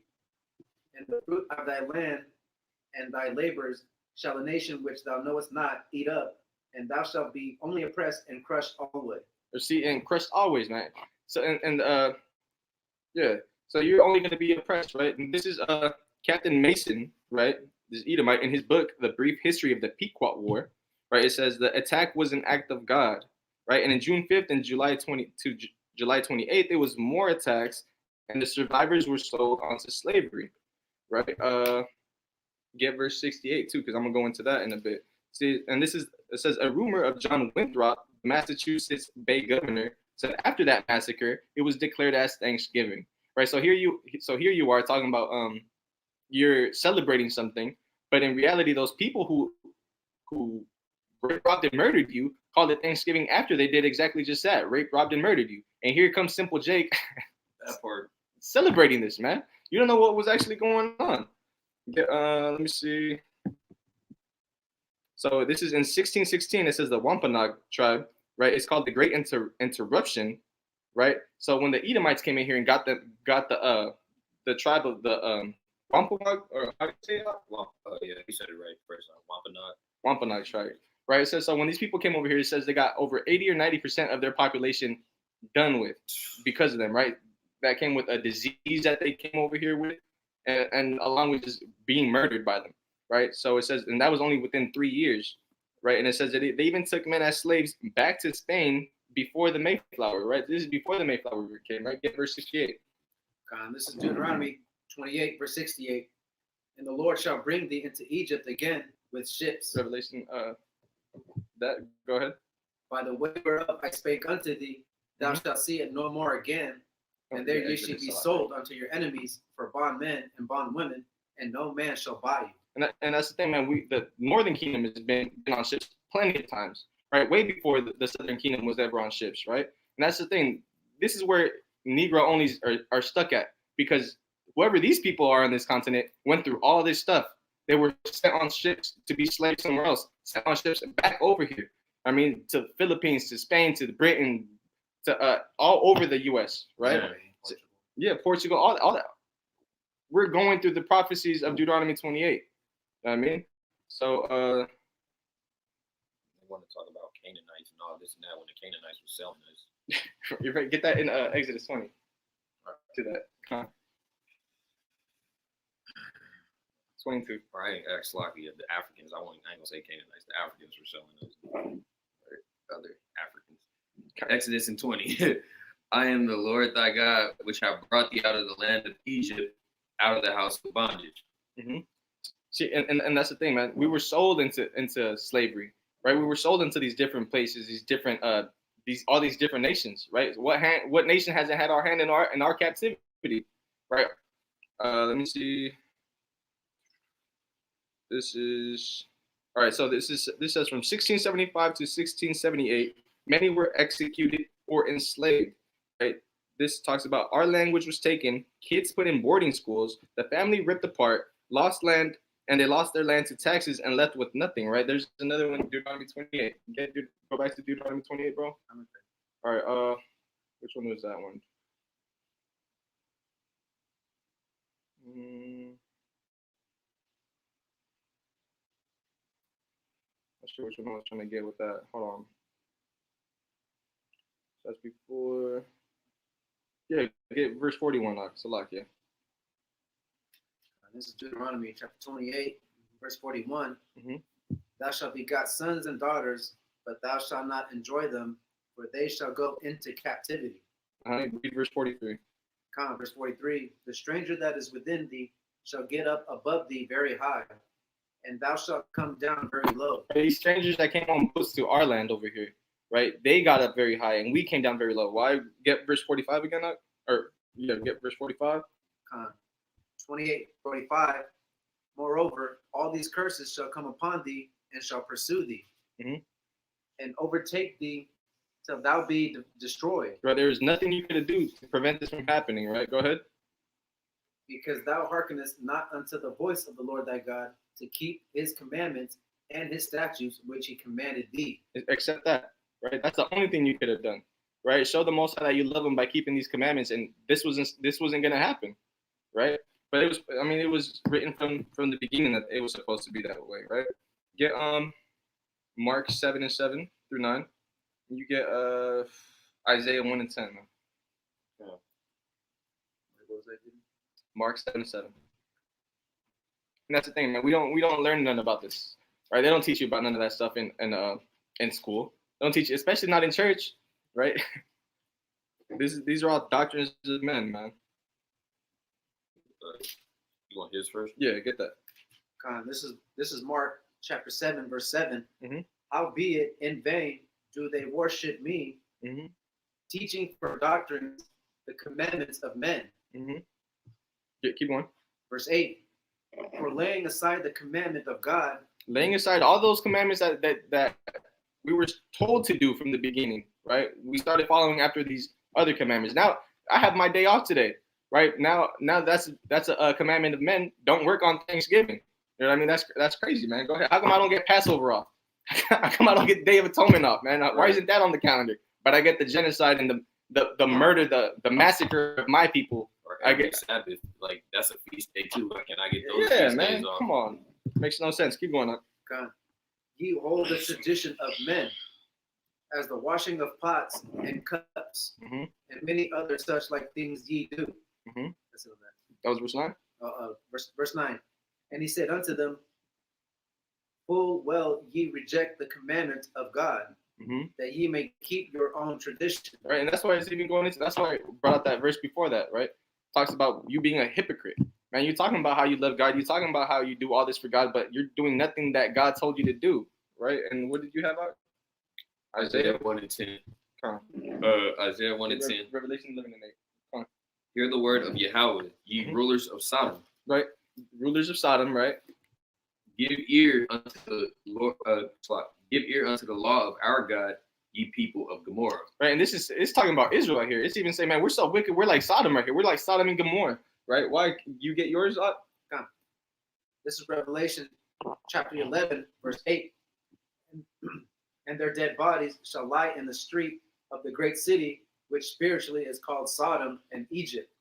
Speaker 3: And the fruit of thy land and thy labors shall a nation which thou knowest not eat up, and thou shalt be only oppressed and crushed always.
Speaker 1: Or see, and crushed always, man. So yeah. So you're only going to be oppressed, right? And this is Captain Mason, right? This Edomite in his book, The Brief History of the Pequot War, right? It says the attack was an act of God, right? And in June 5th and July 28th, there was more attacks, and the survivors were sold onto slavery, right? Get verse 68 too, because I'm gonna go into that in a bit. See, and it says a rumor of John Winthrop, Massachusetts Bay governor, said after that massacre, it was declared as Thanksgiving, right? So here you are talking about you're celebrating something, but in reality, those people who raped, robbed, and murdered you called it Thanksgiving after they did exactly just that, raped, robbed, and murdered you. And here comes Simple Jake,
Speaker 2: That part.
Speaker 1: celebrating this, man. You don't know what was actually going on. Let me see. So this is in 1616. It says the Wampanoag tribe, right? It's called the Great Interruption, right? So when the Edomites came in here and got the tribe of the Wampanoag, or how do you say that?
Speaker 2: Yeah, you said it right first time. Wampanoag.
Speaker 1: Wampanoag tribe, right? It says so when these people came over here, it says they got over 80 or 90% of their population done with because of them, right? That came with a disease that they came over here with, and along with just being murdered by them, right? So it says, and that was only within 3 years, right? And it says that they even took men as slaves back to Spain before the Mayflower, right? This is before the Mayflower came, right? Get verse 68.
Speaker 3: This is Deuteronomy 28, verse 68. And the Lord shall bring thee into Egypt again with ships.
Speaker 1: Revelation, go ahead.
Speaker 3: By the way whereof I spake unto thee, thou shalt see it no more again. And there ye shall be sold unto your enemies for bondmen and bondwomen, and no man shall buy you.
Speaker 1: And that's the thing, man. The Northern Kingdom has been on ships plenty of times, right? Way before the Southern Kingdom was ever on ships, right? And that's the thing. This is where Negro onlys are stuck at, because whoever these people are on this continent went through all this stuff. They were sent on ships to be slaves somewhere else, sent on ships back over here. I mean, to the Philippines, to Spain, to Britain, to all over the U.S., right? Yeah, Portugal, all that. We're going through the prophecies of Deuteronomy 28. You know what I mean? So,
Speaker 2: They want to talk about Canaanites and all this and that when the Canaanites were selling us.
Speaker 1: you're right. Get that in Exodus 20. To that. 22.
Speaker 2: Right, actually, the Africans. I ain't gonna say Canaanites. The Africans were selling us. Other Africans. Exodus and 20. I am the Lord thy God, which have brought thee out of the land of Egypt, out of the house of bondage.
Speaker 1: Mm-hmm. See, and that's the thing, man. We were sold into slavery, right? We were sold into these different places, these different all these different nations, right? What nation hasn't had our hand in our captivity, right? Let me see. This is all right. So this says from 1675 to 1678, many were executed or enslaved. Right. This talks about our language was taken, kids put in boarding schools, the family ripped apart, lost land, and they lost their land to taxes and left with nothing. Right. There's another one, Deuteronomy 28. Go back to Deuteronomy 28, bro. All right. Which one was that one? Not sure which one I was trying to get with that. Hold on. That's before. Yeah, get verse 41, Salakia.
Speaker 3: This is Deuteronomy chapter 28, verse 41.
Speaker 1: Mm-hmm.
Speaker 3: Thou shalt begot sons and daughters, but thou shalt not enjoy them, for they shall go into captivity.
Speaker 1: Read verse 43.
Speaker 3: Verse 43. The stranger that is within thee shall get up above thee very high, and thou shalt come down very low.
Speaker 1: These strangers that came on boats to our land over here, right? They got up very high, and we came down very low. Why? Get verse 45 again, get verse 45.
Speaker 3: 28:45. Moreover, all these curses shall come upon thee and shall pursue thee, and overtake thee till thou be destroyed.
Speaker 1: Right, there is nothing you could do to prevent this from happening, right? Go ahead.
Speaker 3: Because thou hearkenest not unto the voice of the Lord thy God, to keep his commandments and his statutes which he commanded thee.
Speaker 1: Accept that, right? That's the only thing you could have done, right? Show the Most High that you love him by keeping these commandments, and this wasn't gonna happen, right? But it was written from the beginning that it was supposed to be that way, right? Get Mark 7:7 through 9. You get Isaiah 1:10. Man.
Speaker 3: What was that?
Speaker 1: Mark 7:7. And that's the thing, man. We don't learn none about this, right? They don't teach you about none of that stuff in school. They don't teach you, especially not in church, right? These are all doctrines of men, man.
Speaker 2: You want his first?
Speaker 1: Yeah, get that.
Speaker 3: This is Mark chapter 7, verse 7.
Speaker 1: Mhm.
Speaker 3: Howbeit in vain do they worship me, teaching for doctrines the commandments of men.
Speaker 1: Yeah, keep going.
Speaker 3: Verse 8. For laying aside the commandment of God,
Speaker 1: Laying aside all those commandments that we were told to do from the beginning, right? We started following after these other commandments. Now I have my day off today, right? Now that's a commandment of men. Don't work on Thanksgiving. You know what I mean? That's crazy, man. Go ahead. How come I don't get Passover off? How come I don't get Day of Atonement off, man? Why isn't that on the calendar? But I get the genocide and the murder, the massacre of my people.
Speaker 2: Or
Speaker 1: I
Speaker 2: every
Speaker 1: get
Speaker 2: Sabbath, like that's a feast day too. Like, can I get those
Speaker 1: Yeah,
Speaker 2: feast
Speaker 1: man.
Speaker 2: days off?
Speaker 1: Come on. Makes no sense. Keep going up.
Speaker 3: ye hold the tradition of men, as the washing of pots and cups,
Speaker 1: Mhm.
Speaker 3: and many other such like things ye do.
Speaker 1: Mhm.
Speaker 3: That's it,
Speaker 1: That was verse 9.
Speaker 3: verse 9. And he said unto them, full well ye reject the commandment of God, that ye may keep your own tradition.
Speaker 1: Right, and that's why it's even going into. That's why I brought out that verse before that, right? Talks about you being a hypocrite, man. You're talking about how you love God. You're talking about how you do all this for God, but you're doing nothing that God told you to do, right? And what did you have out?
Speaker 2: Isaiah 1:10. Isaiah 1:10.
Speaker 1: Revelation 11:8.
Speaker 2: Hear the word of Yahweh, ye rulers of Sodom.
Speaker 1: Right, rulers of Sodom, right?
Speaker 2: Give ear unto the Lord. Give ear unto the law of our God, ye people of Gomorrah.
Speaker 1: Right, and it's talking about Israel right here. It's even saying, man, we're so wicked. We're like Sodom right here. We're like Sodom and Gomorrah, right? Why you get yours up?
Speaker 3: This is Revelation chapter 11, verse 8. And their dead bodies shall lie in the street of the great city, which spiritually is called Sodom and Egypt,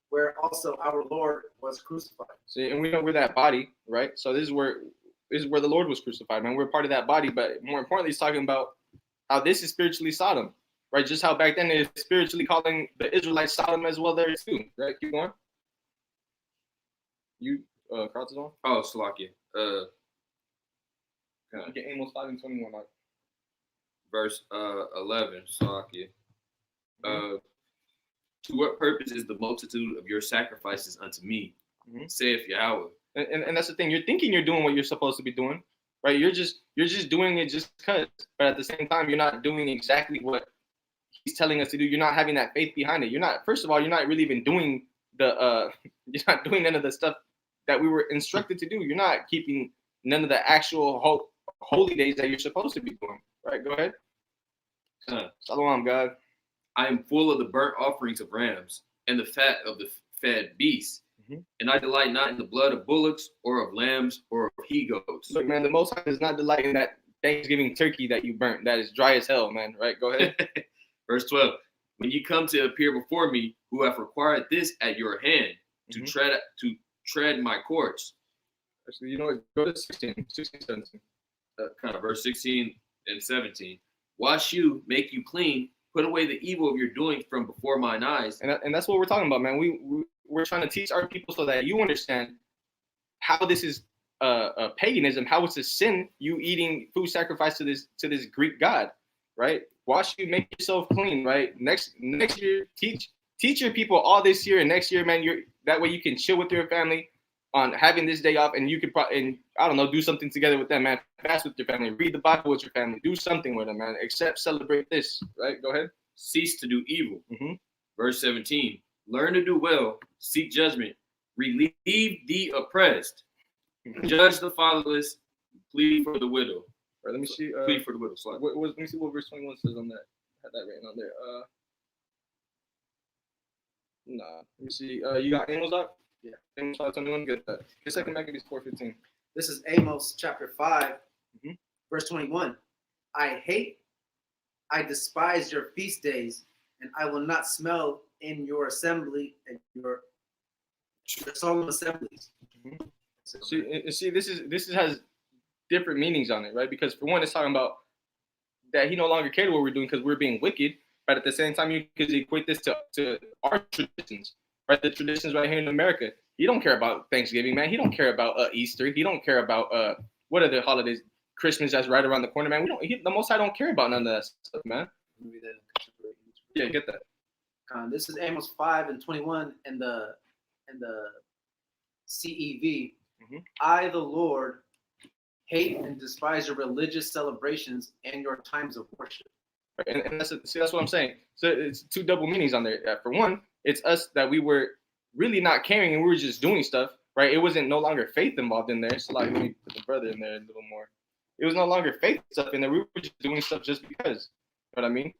Speaker 3: where also our Lord was crucified.
Speaker 1: See, and we know we're that body, right? So this is where the Lord was crucified, man. We're part of that body, but more importantly, he's talking about how this is spiritually Sodom, right? Just how back then it's spiritually calling the Israelites Sodom as well there too, right? Keep going. You cross it on?
Speaker 2: Oh, Salakia.
Speaker 1: Get Amos 5:21.
Speaker 2: Verse 11, Salakia. To what purpose is the multitude of your sacrifices unto me, saith Yahweh?
Speaker 1: And that's the thing. You're thinking you're doing what you're supposed to be doing, right? You're just doing it just because, but at the same time, you're not doing exactly what he's telling us to do. You're not having that faith behind it. You're not. First of all, you're not really even doing you're not doing none of the stuff that we were instructed to do. You're not keeping none of the actual holy days that you're supposed to be doing. Right? Go ahead. Shalom, God.
Speaker 2: I am full of the burnt offerings of rams and the fat of the fed beasts. And I delight not in the blood of bullocks or of lambs or of he-goats.
Speaker 1: Look, man, the Most High does not delight in that Thanksgiving turkey that you burnt. That is dry as hell, man. Right? Go ahead.
Speaker 2: Verse 12. When you come to appear before me, who have required this at your hand, to tread my courts.
Speaker 1: Actually, you know what? Go to 16, 17.
Speaker 2: Verse 16 and 17. Wash you, make you clean, put away the evil of your doing from before mine eyes.
Speaker 1: And that's what we're talking about, man. We're trying to teach our people so that you understand how this is paganism, how it's a sin, you eating food sacrificed to this Greek god, right? Wash you, make yourself clean, right? Next year, teach your people all this year, and next year, man, that way you can chill with your family on having this day off, and you could do something together with them, man. Fast with your family, read the Bible with your family, do something with them, man. Except celebrate this, right? Go ahead.
Speaker 2: Cease to do evil. Verse 17. learn to do well, seek judgment, relieve the oppressed, judge the fatherless, plead for the widow.
Speaker 1: Right, let me see.
Speaker 2: Plead for the widow. Sorry.
Speaker 1: Let me see what verse 21 says on that. I had that written on there. Nah. Let me see. You got Amos up?
Speaker 3: Yeah.
Speaker 1: Amos 5:21. Get that. Get 2 Maccabees 4:15.
Speaker 3: This is Amos chapter 5,
Speaker 1: Mhm.
Speaker 3: verse 21. I despise your feast days, and I will not smell in your assembly and your solemn assemblies.
Speaker 1: Mhm. See, this has different meanings on it, right? Because for one, it's talking about that he no longer cared what we're doing because we're being wicked. But at the same time, you could equate this to our traditions, right? The traditions right here in America. He don't care about Thanksgiving, man. He don't care about Easter. He don't care about what are the holidays? Christmas that's right around the corner, man. The Most High don't care about none of that stuff, man. Yeah, get that.
Speaker 3: This is Amos 5:21 in the CEV.
Speaker 1: Mhm.
Speaker 3: I, the Lord, hate and despise your religious celebrations and your times of worship.
Speaker 1: And that's what I'm saying. So it's two double meanings on there. For one, it's us that we were really not caring and we were just doing stuff, right? It wasn't no longer faith involved in there. So like, let me put the brother in there a little more. It was no longer faith stuff in there. We were just doing stuff just because. You know what I mean?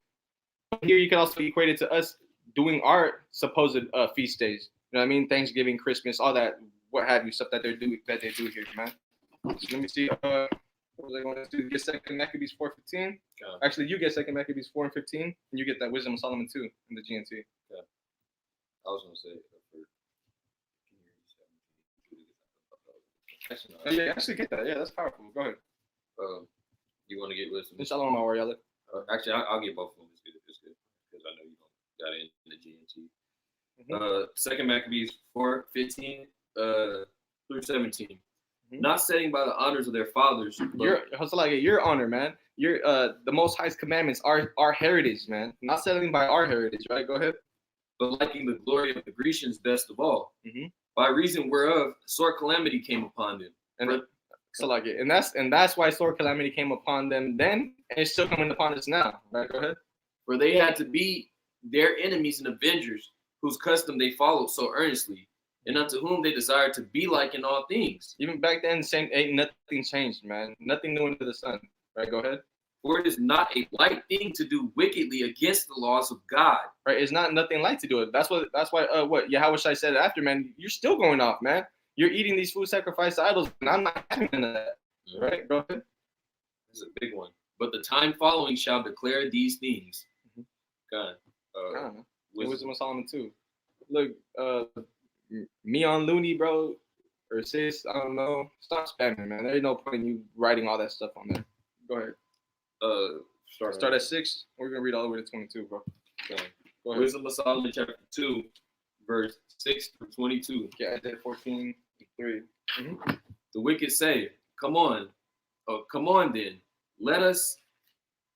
Speaker 1: Here you can also equate it to us doing our supposed feast days. You know what I mean? Thanksgiving, Christmas, all that, what have you, stuff that they do here, man. So let me see. What was I going to do? Get 2 Maccabees 4:15. Actually, you get 2 Maccabees 4:15, and you get that Wisdom of Solomon 2 in the GNT.
Speaker 2: I was gonna say.
Speaker 1: Actually get that. Yeah, that's powerful. Go ahead.
Speaker 2: You want to get wisdom?
Speaker 1: Shalom, Ariella.
Speaker 2: Actually, I'll get both of them. It's good because I know you got it in the GNT. 2 Maccabees 4:15 through 17. Not setting by the honors of their fathers.
Speaker 1: Your honor, man. Your the Most High's commandments are our heritage, man. Not settling by our heritage, right? Go ahead.
Speaker 2: But liking the glory of the Grecians best of all, by reason whereof sore calamity came upon them.
Speaker 1: And that's why sore calamity came upon them then, and it's still coming upon us now. Right? Go ahead.
Speaker 2: For they had to be their enemies and avengers, whose custom they followed so earnestly, and unto whom they desired to be like in all things.
Speaker 1: Even back then, ain't nothing changed, man. Nothing new under the sun. Right? Go ahead.
Speaker 2: For it is not a light thing to do wickedly against the laws of God.
Speaker 1: Right? It's not nothing light to do it. That's why what Yahushua said after, man. You're still going off, man. You're eating these food sacrificed to idols, and I'm not having none of that. Right? Go ahead.
Speaker 2: This is a big one. But the time following shall declare these things. God.
Speaker 1: Wisdom of Solomon 2. Look, me on Looney, bro, or sis, I don't know. Stop spamming, man. There ain't no point in you writing all that stuff on there. Go ahead. Start at 6. We're gonna read all the way to 22, bro. Go ahead.
Speaker 2: Wisdom of Solomon chapter 2, verse 6 through 22.
Speaker 1: Yeah, Isaiah 14:3.
Speaker 2: The wicked say, "Come on, come on then. Let us."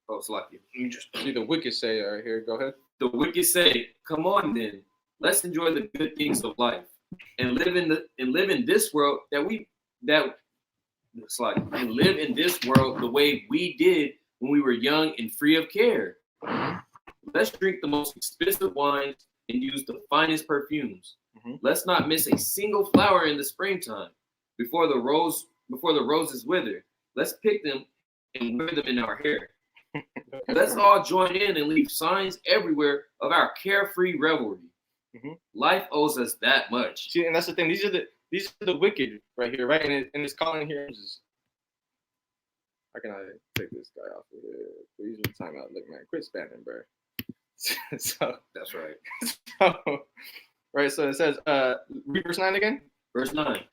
Speaker 2: Oh, it's like let me just
Speaker 1: see the wicked say right here. Go ahead.
Speaker 2: The wicked say, "Come on then. Let's enjoy the good things of life and live in this world and live in this world the way we did when we were young and free of care. Let's drink the most expensive wines and use the finest perfumes. Let's not miss a single flower in the springtime before the roses wither. Let's pick them and wear them in our hair. Let's all join in and leave signs everywhere of our carefree revelry. Life owes us that much."
Speaker 1: See, and that's the thing. These are the wicked right here, right? And it's calling here. How can I take this guy off of here? Please time out. Look, man, quit spamming, bro. So
Speaker 2: that's right.
Speaker 1: So it says, read verse 9 again.
Speaker 2: Verse 9.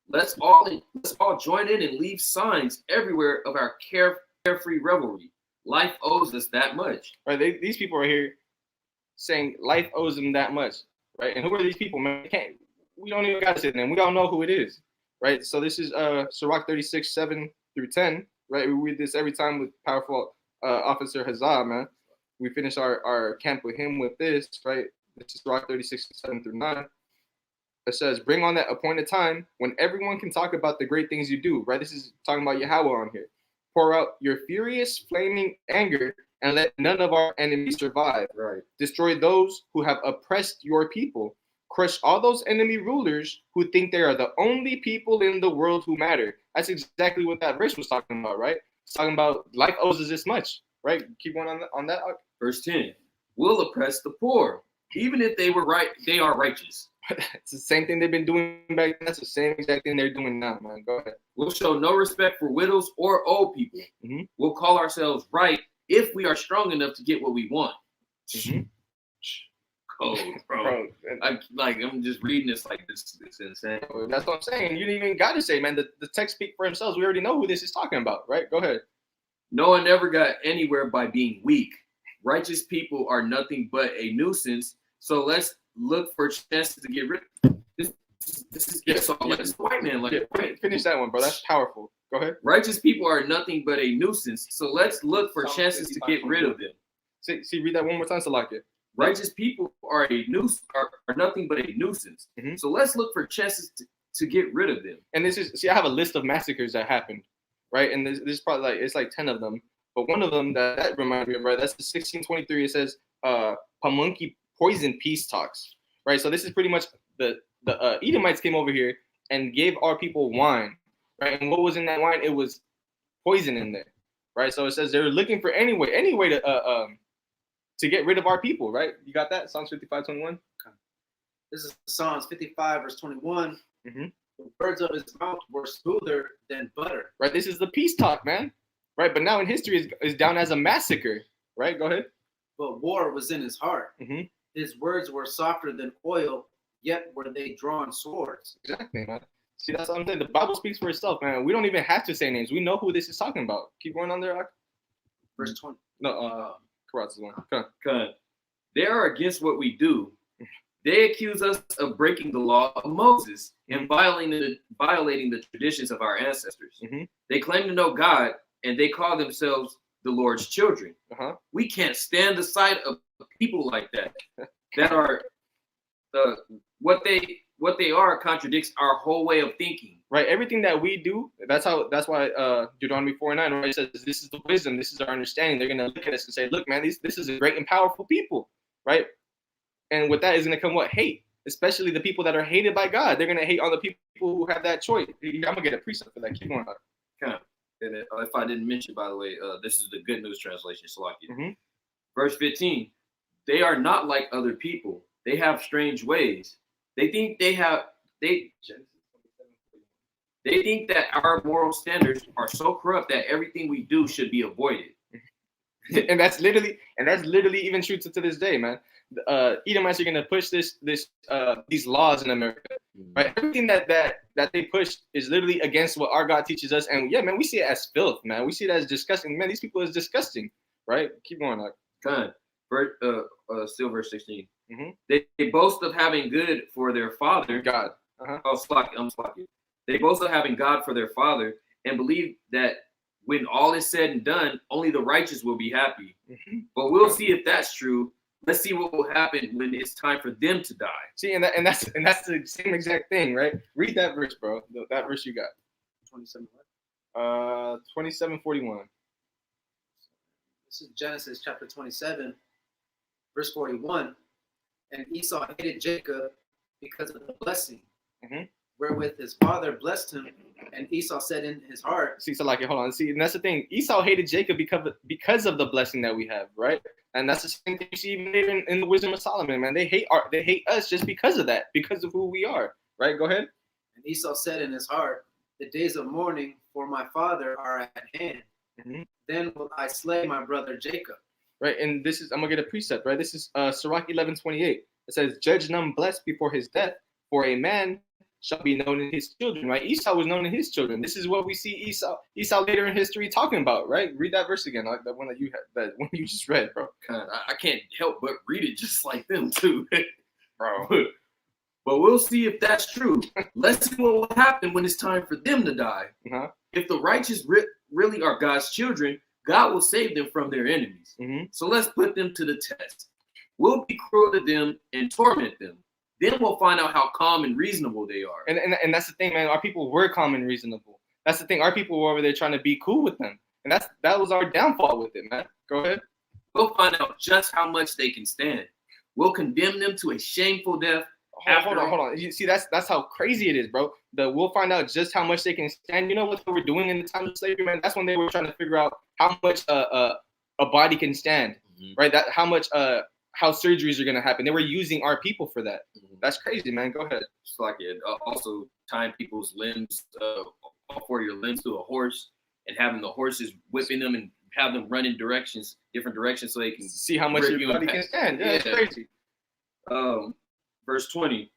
Speaker 2: Let's all join in and leave signs everywhere of our carefree revelry. Life owes us that much.
Speaker 1: Right. These people are here saying life owes them that much. Right. And who are these people, man? We don't even got to say them. We all know who it is. Right. So this is Sirach 36, 7 through 10. Right. We read this every time with powerful Officer Hazah, man. We finish our camp with him with this. Right. This is Sirach 36, 7 through 9. It says, bring on that appointed time when everyone can talk about the great things you do. Right. This is talking about Yahweh on here. Pour out your furious, flaming anger and let none of our enemies survive.
Speaker 2: Right.
Speaker 1: Destroy those who have oppressed your people. Crush all those enemy rulers who think they are the only people in the world who matter. That's exactly what that verse was talking about, right? It's talking about life owes us this much, right? Keep going on that.
Speaker 2: Verse 10. Will oppress the poor, even if they were right. They are righteous.
Speaker 1: It's the same thing they've been doing back then. That's the same exact thing they're doing now, man. Go ahead.
Speaker 2: We'll show no respect for widows or old people.
Speaker 1: Mhm.
Speaker 2: We'll call ourselves right if we are strong enough to get what we want.
Speaker 1: Mhm.
Speaker 2: Cold, bro. I'm just reading this like this. It's insane.
Speaker 1: That's what I'm saying. You didn't even got to say, man. The text speak for themselves. We already know who this is talking about, right? Go ahead.
Speaker 2: No one ever got anywhere by being weak. Righteous people are nothing but a nuisance. So let's look for chances to get rid of this. This is Esau. Like this white man. Like
Speaker 1: Finish that one, bro. That's powerful. Go ahead.
Speaker 2: Righteous people are nothing but a nuisance. So let's look for chances to get rid of them.
Speaker 1: See, read that one more time, Salakia.
Speaker 2: Righteous people are nothing but a nuisance.
Speaker 1: Mhm.
Speaker 2: So let's look for chances to get rid of them.
Speaker 1: And this is, I have a list of massacres that happened, right? And this is probably it's like 10 of them. But one of them that reminds me of, right? That's the 1623. It says, Pamunki poison peace talks, right? So this is pretty much the Edomites came over here and gave our people wine, right? And what was in that wine? It was poison in there, right? So it says they're looking for any way to get rid of our people, right? You got that? Psalms 55:21.
Speaker 3: This is Psalms 55, verse 21.
Speaker 1: Mhm.
Speaker 3: The words of his mouth were smoother than butter.
Speaker 1: Right, this is the peace talk, man. Right, but now in history is down as a massacre. Right, go ahead.
Speaker 3: But war was in his heart.
Speaker 1: Mhm.
Speaker 3: His words were softer than oil, yet were they drawn swords.
Speaker 1: Exactly, man. See, that's what I'm saying. The Bible speaks for itself, man. We don't even have to say names. We know who this is talking about. Keep going on there, Ak.
Speaker 3: Verse 20.
Speaker 1: No, Karat's one. Come on.
Speaker 2: Because they are against what we do. They accuse us of breaking the law of Moses and violating the traditions of our ancestors.
Speaker 1: Mhm.
Speaker 2: They claim to know God, and they call themselves the Lord's children.
Speaker 1: Uh-huh.
Speaker 2: We can't stand the sight of people like that. That are what they are contradicts our whole way of thinking.
Speaker 1: Right, everything that we do, that's why Deuteronomy 4:9, right, it says this is the wisdom, this is our understanding. They're gonna look at us and say, look, man, this is a great and powerful people, right? And with that is gonna come what? Hate, especially the people that are hated by God. They're gonna hate on the people who have that choice. I'm gonna get a precept for that. Keep going.
Speaker 2: Okay. And if I didn't mention, by the way, this is the Good News translation, Salakia.
Speaker 1: Mhm.
Speaker 2: Verse 15, they are not like other people. They have strange ways. They think that our moral standards are so corrupt that everything we do should be avoided.
Speaker 1: and that's literally even true to this day, man. Edomites are gonna push these laws in America, right? Everything that they push is literally against what our God teaches us, and yeah, man, we see it as filth, man. We see it as disgusting, man. These people is disgusting, right? Keep going, like.
Speaker 2: Kind. Still verse 16.
Speaker 1: Mhm.
Speaker 2: They boast of having good for their father.
Speaker 1: God.
Speaker 2: Oh, I'm slacking. They boast of having God for their father and believe that when all is said and done, only the righteous will be happy.
Speaker 1: Mhm.
Speaker 2: But we'll see if that's true. Let's see what will happen when it's time for them to die.
Speaker 1: See, and that's the same exact thing, right? Read that verse, bro. That verse you got.
Speaker 3: 27.
Speaker 1: 27:41.
Speaker 3: This is Genesis chapter 27, verse 41. And Esau hated Jacob because of the blessing,
Speaker 1: Mhm.
Speaker 3: wherewith his father blessed him. And Esau said in his heart.
Speaker 1: See, so like, hold on. See, and that's the thing. Esau hated Jacob because of the blessing that we have, right? And that's the same thing you see even later in the Wisdom of Solomon, man. They hate us just because of that, because of who we are, right? Go ahead.
Speaker 3: And Esau said in his heart, the days of mourning for my father are at hand.
Speaker 1: Mhm.
Speaker 3: Then will I slay my brother Jacob.
Speaker 1: Right, and this is, I'm gonna get a precept, right? This is Sirach 11:28. It says, "Judge none blessed before his death, for a man shall be known in his children." Right? Esau was known in his children. This is what we see Esau later in history talking about, right? Read that verse again, like that one that one you just read, bro.
Speaker 2: I can't help but read it just like them too,
Speaker 1: Bro.
Speaker 2: But we'll see if that's true. Let's see what will happen when it's time for them to die.
Speaker 1: Uh-huh.
Speaker 2: If the righteous really are God's children, God will save them from their enemies.
Speaker 1: Mm-hmm.
Speaker 2: So let's put them to the test. We'll be cruel to them and torment them. Then we'll find out how calm and reasonable they are.
Speaker 1: And that's the thing, man. Our people were calm and reasonable. That's the thing. Our people were over there trying to be cool with them. And that was our downfall with it, man. Go ahead.
Speaker 4: We'll find out just how much they can stand. We'll condemn them to a shameful death.
Speaker 1: Hold on. You see, that's how crazy it is, bro. We'll find out just how much they can stand. You know what they were doing in the time of slavery, man? That's when they were trying to figure out how much a body can stand, right? That how much how surgeries are gonna happen. They were using our people for that. That's crazy, man. Go ahead.
Speaker 2: It's like it. Also tying people's limbs, all four of your limbs to a horse, and having the horses whipping them and have them run in different directions, so they can
Speaker 1: See how much your body can stand. Yeah, it's crazy.
Speaker 2: Verse 20,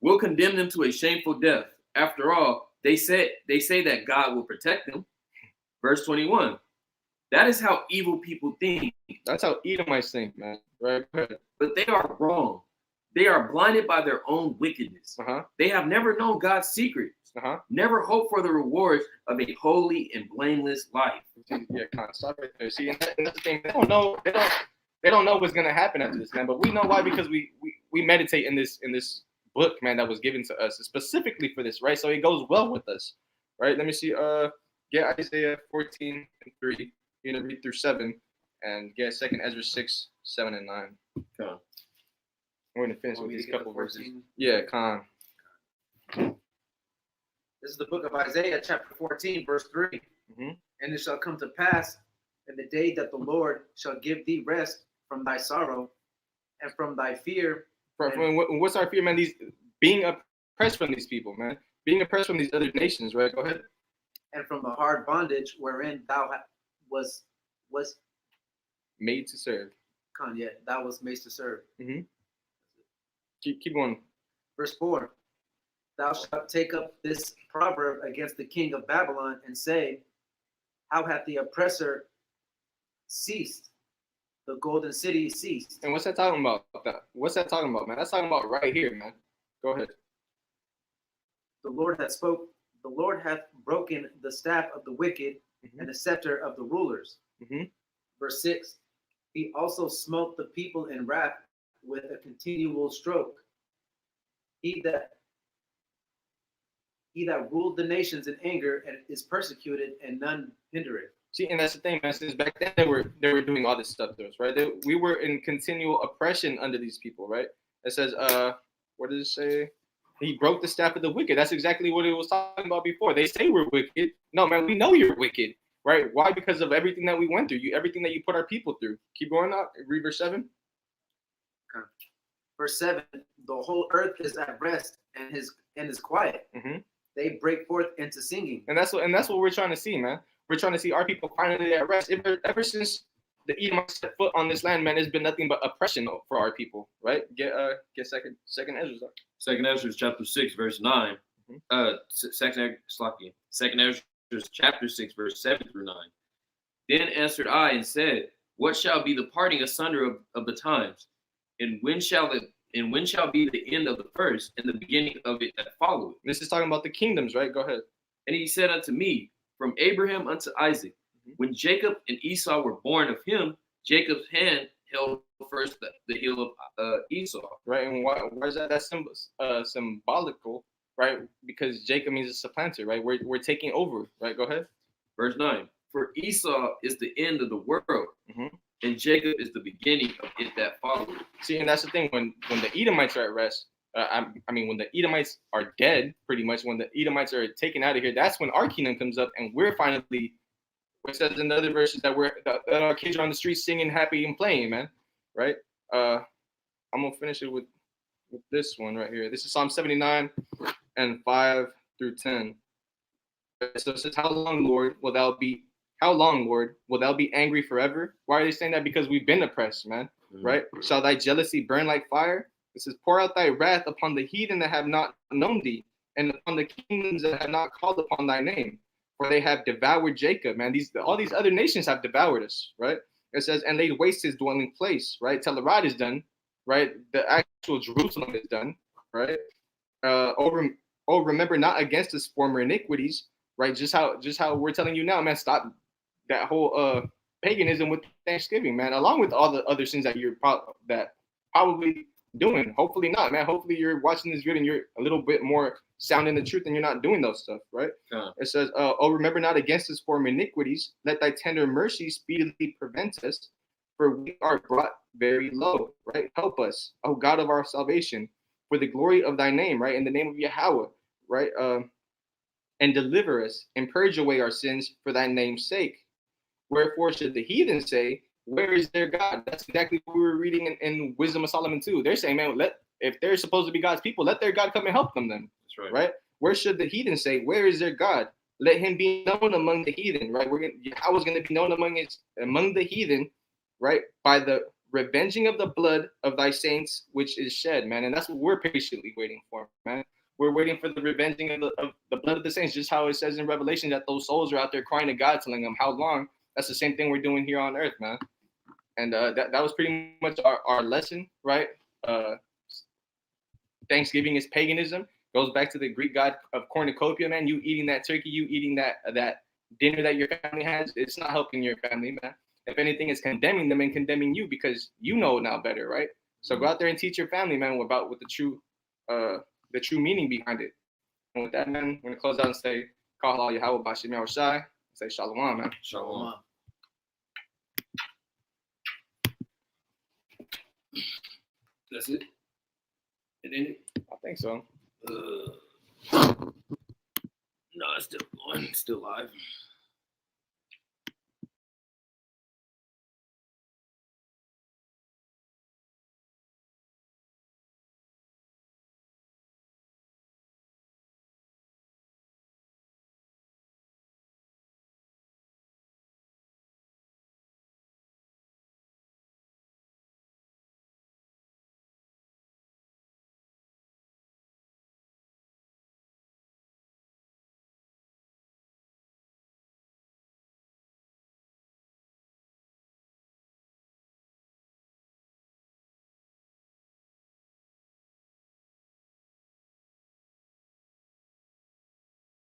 Speaker 2: we'll condemn them to a shameful death. After all, they say that God will protect them. Verse 21, that is how evil people think.
Speaker 1: That's how Edomites think, man. Right?
Speaker 2: But they are wrong. They are blinded by their own wickedness. They have never known God's secrets. Never hope for the rewards of a holy and blameless life.
Speaker 1: Yeah, kind of stop right there. See, and that's the thing. They don't know. They don't know what's gonna happen after this, man. But we know why, because we meditate in this book, man, that was given to us specifically for this, right? So it goes well with us, right? Let me see. Get Isaiah 14:3. You're gonna read through 7, and get 2 Ezra 6, 7, and 9.
Speaker 2: Okay.
Speaker 1: We're gonna finish with these couple verses. Yeah, Khan.
Speaker 3: This is the book of Isaiah, chapter 14, verse 3. And it shall come to pass in the day that the Lord shall give thee rest from thy sorrow and from thy fear.
Speaker 1: What's our fear, man? These being oppressed from these people, man. Being oppressed from these other nations, right? Go ahead.
Speaker 3: And from the hard bondage wherein thou was
Speaker 1: made to serve.
Speaker 3: Thou was made to serve.
Speaker 1: Keep going.
Speaker 3: Verse 4. Thou shalt take up this proverb against the king of Babylon and say, how hath the oppressor ceased? The golden city ceased.
Speaker 1: And what's that talking about? What's that talking about, man? That's talking about right here, man. Go ahead.
Speaker 3: The Lord hath broken the staff of the wicked and the scepter of the rulers. Verse 6. He also smote the people in wrath with a continual stroke. He that ruled the nations in anger and is persecuted, and none hinder it.
Speaker 1: See, and that's the thing, man. Since back then they were doing all this stuff to us, right? We were in continual oppression under these people, right? It says, what does it say? He broke the staff of the wicked. That's exactly what it was talking about before. They say we're wicked. No, man, we know you're wicked, right? Why? Because of everything that we went through. Everything that you put our people through. Keep going up. Read verse 7.
Speaker 3: Okay. Verse 7. The whole earth is at rest and is quiet. They break forth into singing. And that's what we're trying to see, man. We're trying to see our people finally at rest. Ever since the Edomites set foot on this land, man, it's been nothing but oppression for our people, right? Get second Ezra.
Speaker 2: Second Ezra chapter 6, verse 9. Second Ezra chapter 6, verse 7 through 9. Then answered I and said, what shall be the parting asunder of the times? And when shall be the end of the first and the beginning of it that followeth? This is talking about the kingdoms, right? Go ahead. And he said unto me, from Abraham unto Isaac, when Jacob and Esau were born of him, Jacob's hand held first the heel of Esau. Right, and why is that? That's symbolical, right? Because Jacob means a supplanter, right? We're taking over, right? Go ahead. Verse 9. For Esau is the end of the world, and Jacob is the beginning of it that followed. See, and that's the thing. When the Edomites are at rest, when the Edomites are dead, pretty much, when the Edomites are taken out of here, that's when our kingdom comes up, and we're finally, it says in the other verses that our kids are on the streets singing, happy, and playing, man, right? I'm gonna finish it with this one right here. This is Psalm 79 and 5 through 10. So it says, How long, Lord, will thou be angry forever? Why are they saying that? Because we've been oppressed, man, right? Shall thy jealousy burn like fire? It says, pour out thy wrath upon the heathen that have not known thee, and upon the kingdoms that have not called upon thy name. For they have devoured Jacob, man. All these other nations have devoured us, right? It says, and laid waste his dwelling place, right? Telerad is done, right? The actual Jerusalem is done, right? Remember not against us former iniquities, right? Just how we're telling you now, man. Stop that whole paganism with Thanksgiving, man. Along with all the other sins that you're probably doing. Hopefully not, man. Hopefully you're watching this video and you're a little bit more sound in the truth and you're not doing those stuff, right? It says, remember not against us former iniquities. Let thy tender mercy speedily prevent us.
Speaker 1: for we are brought very low, right? Help us, O God of our salvation, for the glory of thy name, right? In the name of Yahweh, right? And deliver us and purge away our sins for thy name's sake. Wherefore should the heathen say, where is their God? That's exactly what we were reading in Wisdom of Solomon 2. They're saying, man, if they're supposed to be God's people, let their God come and help them then.
Speaker 2: That's right.
Speaker 1: Right? Where should the heathen say, where is their God? Let him be known among the heathen, right? Yahweh's going to be known among the heathen, right? By the revenging of the blood of thy saints, which is shed, man. And that's what we're patiently waiting for, man. We're waiting for the revenging of the blood of the saints, just how it says in Revelation that those souls are out there crying to God, telling them how long. That's the same thing we're doing here on earth, man. And that was pretty much our lesson, right? Thanksgiving is paganism. Goes back to the Greek god of cornucopia, man. You eating that turkey, you eating that dinner that your family has, it's not helping your family, man. If anything, it's condemning them and condemning you because you know now better, right? So go out there and teach your family, man, about what the true meaning behind it. And with that, man, I'm going to close out and say, Kahal Yahweh Bashim Yahushai. Say Shalom, man.
Speaker 2: Shalom. That's it? It ended?
Speaker 1: I think so.
Speaker 2: No, it's still going. It's still live.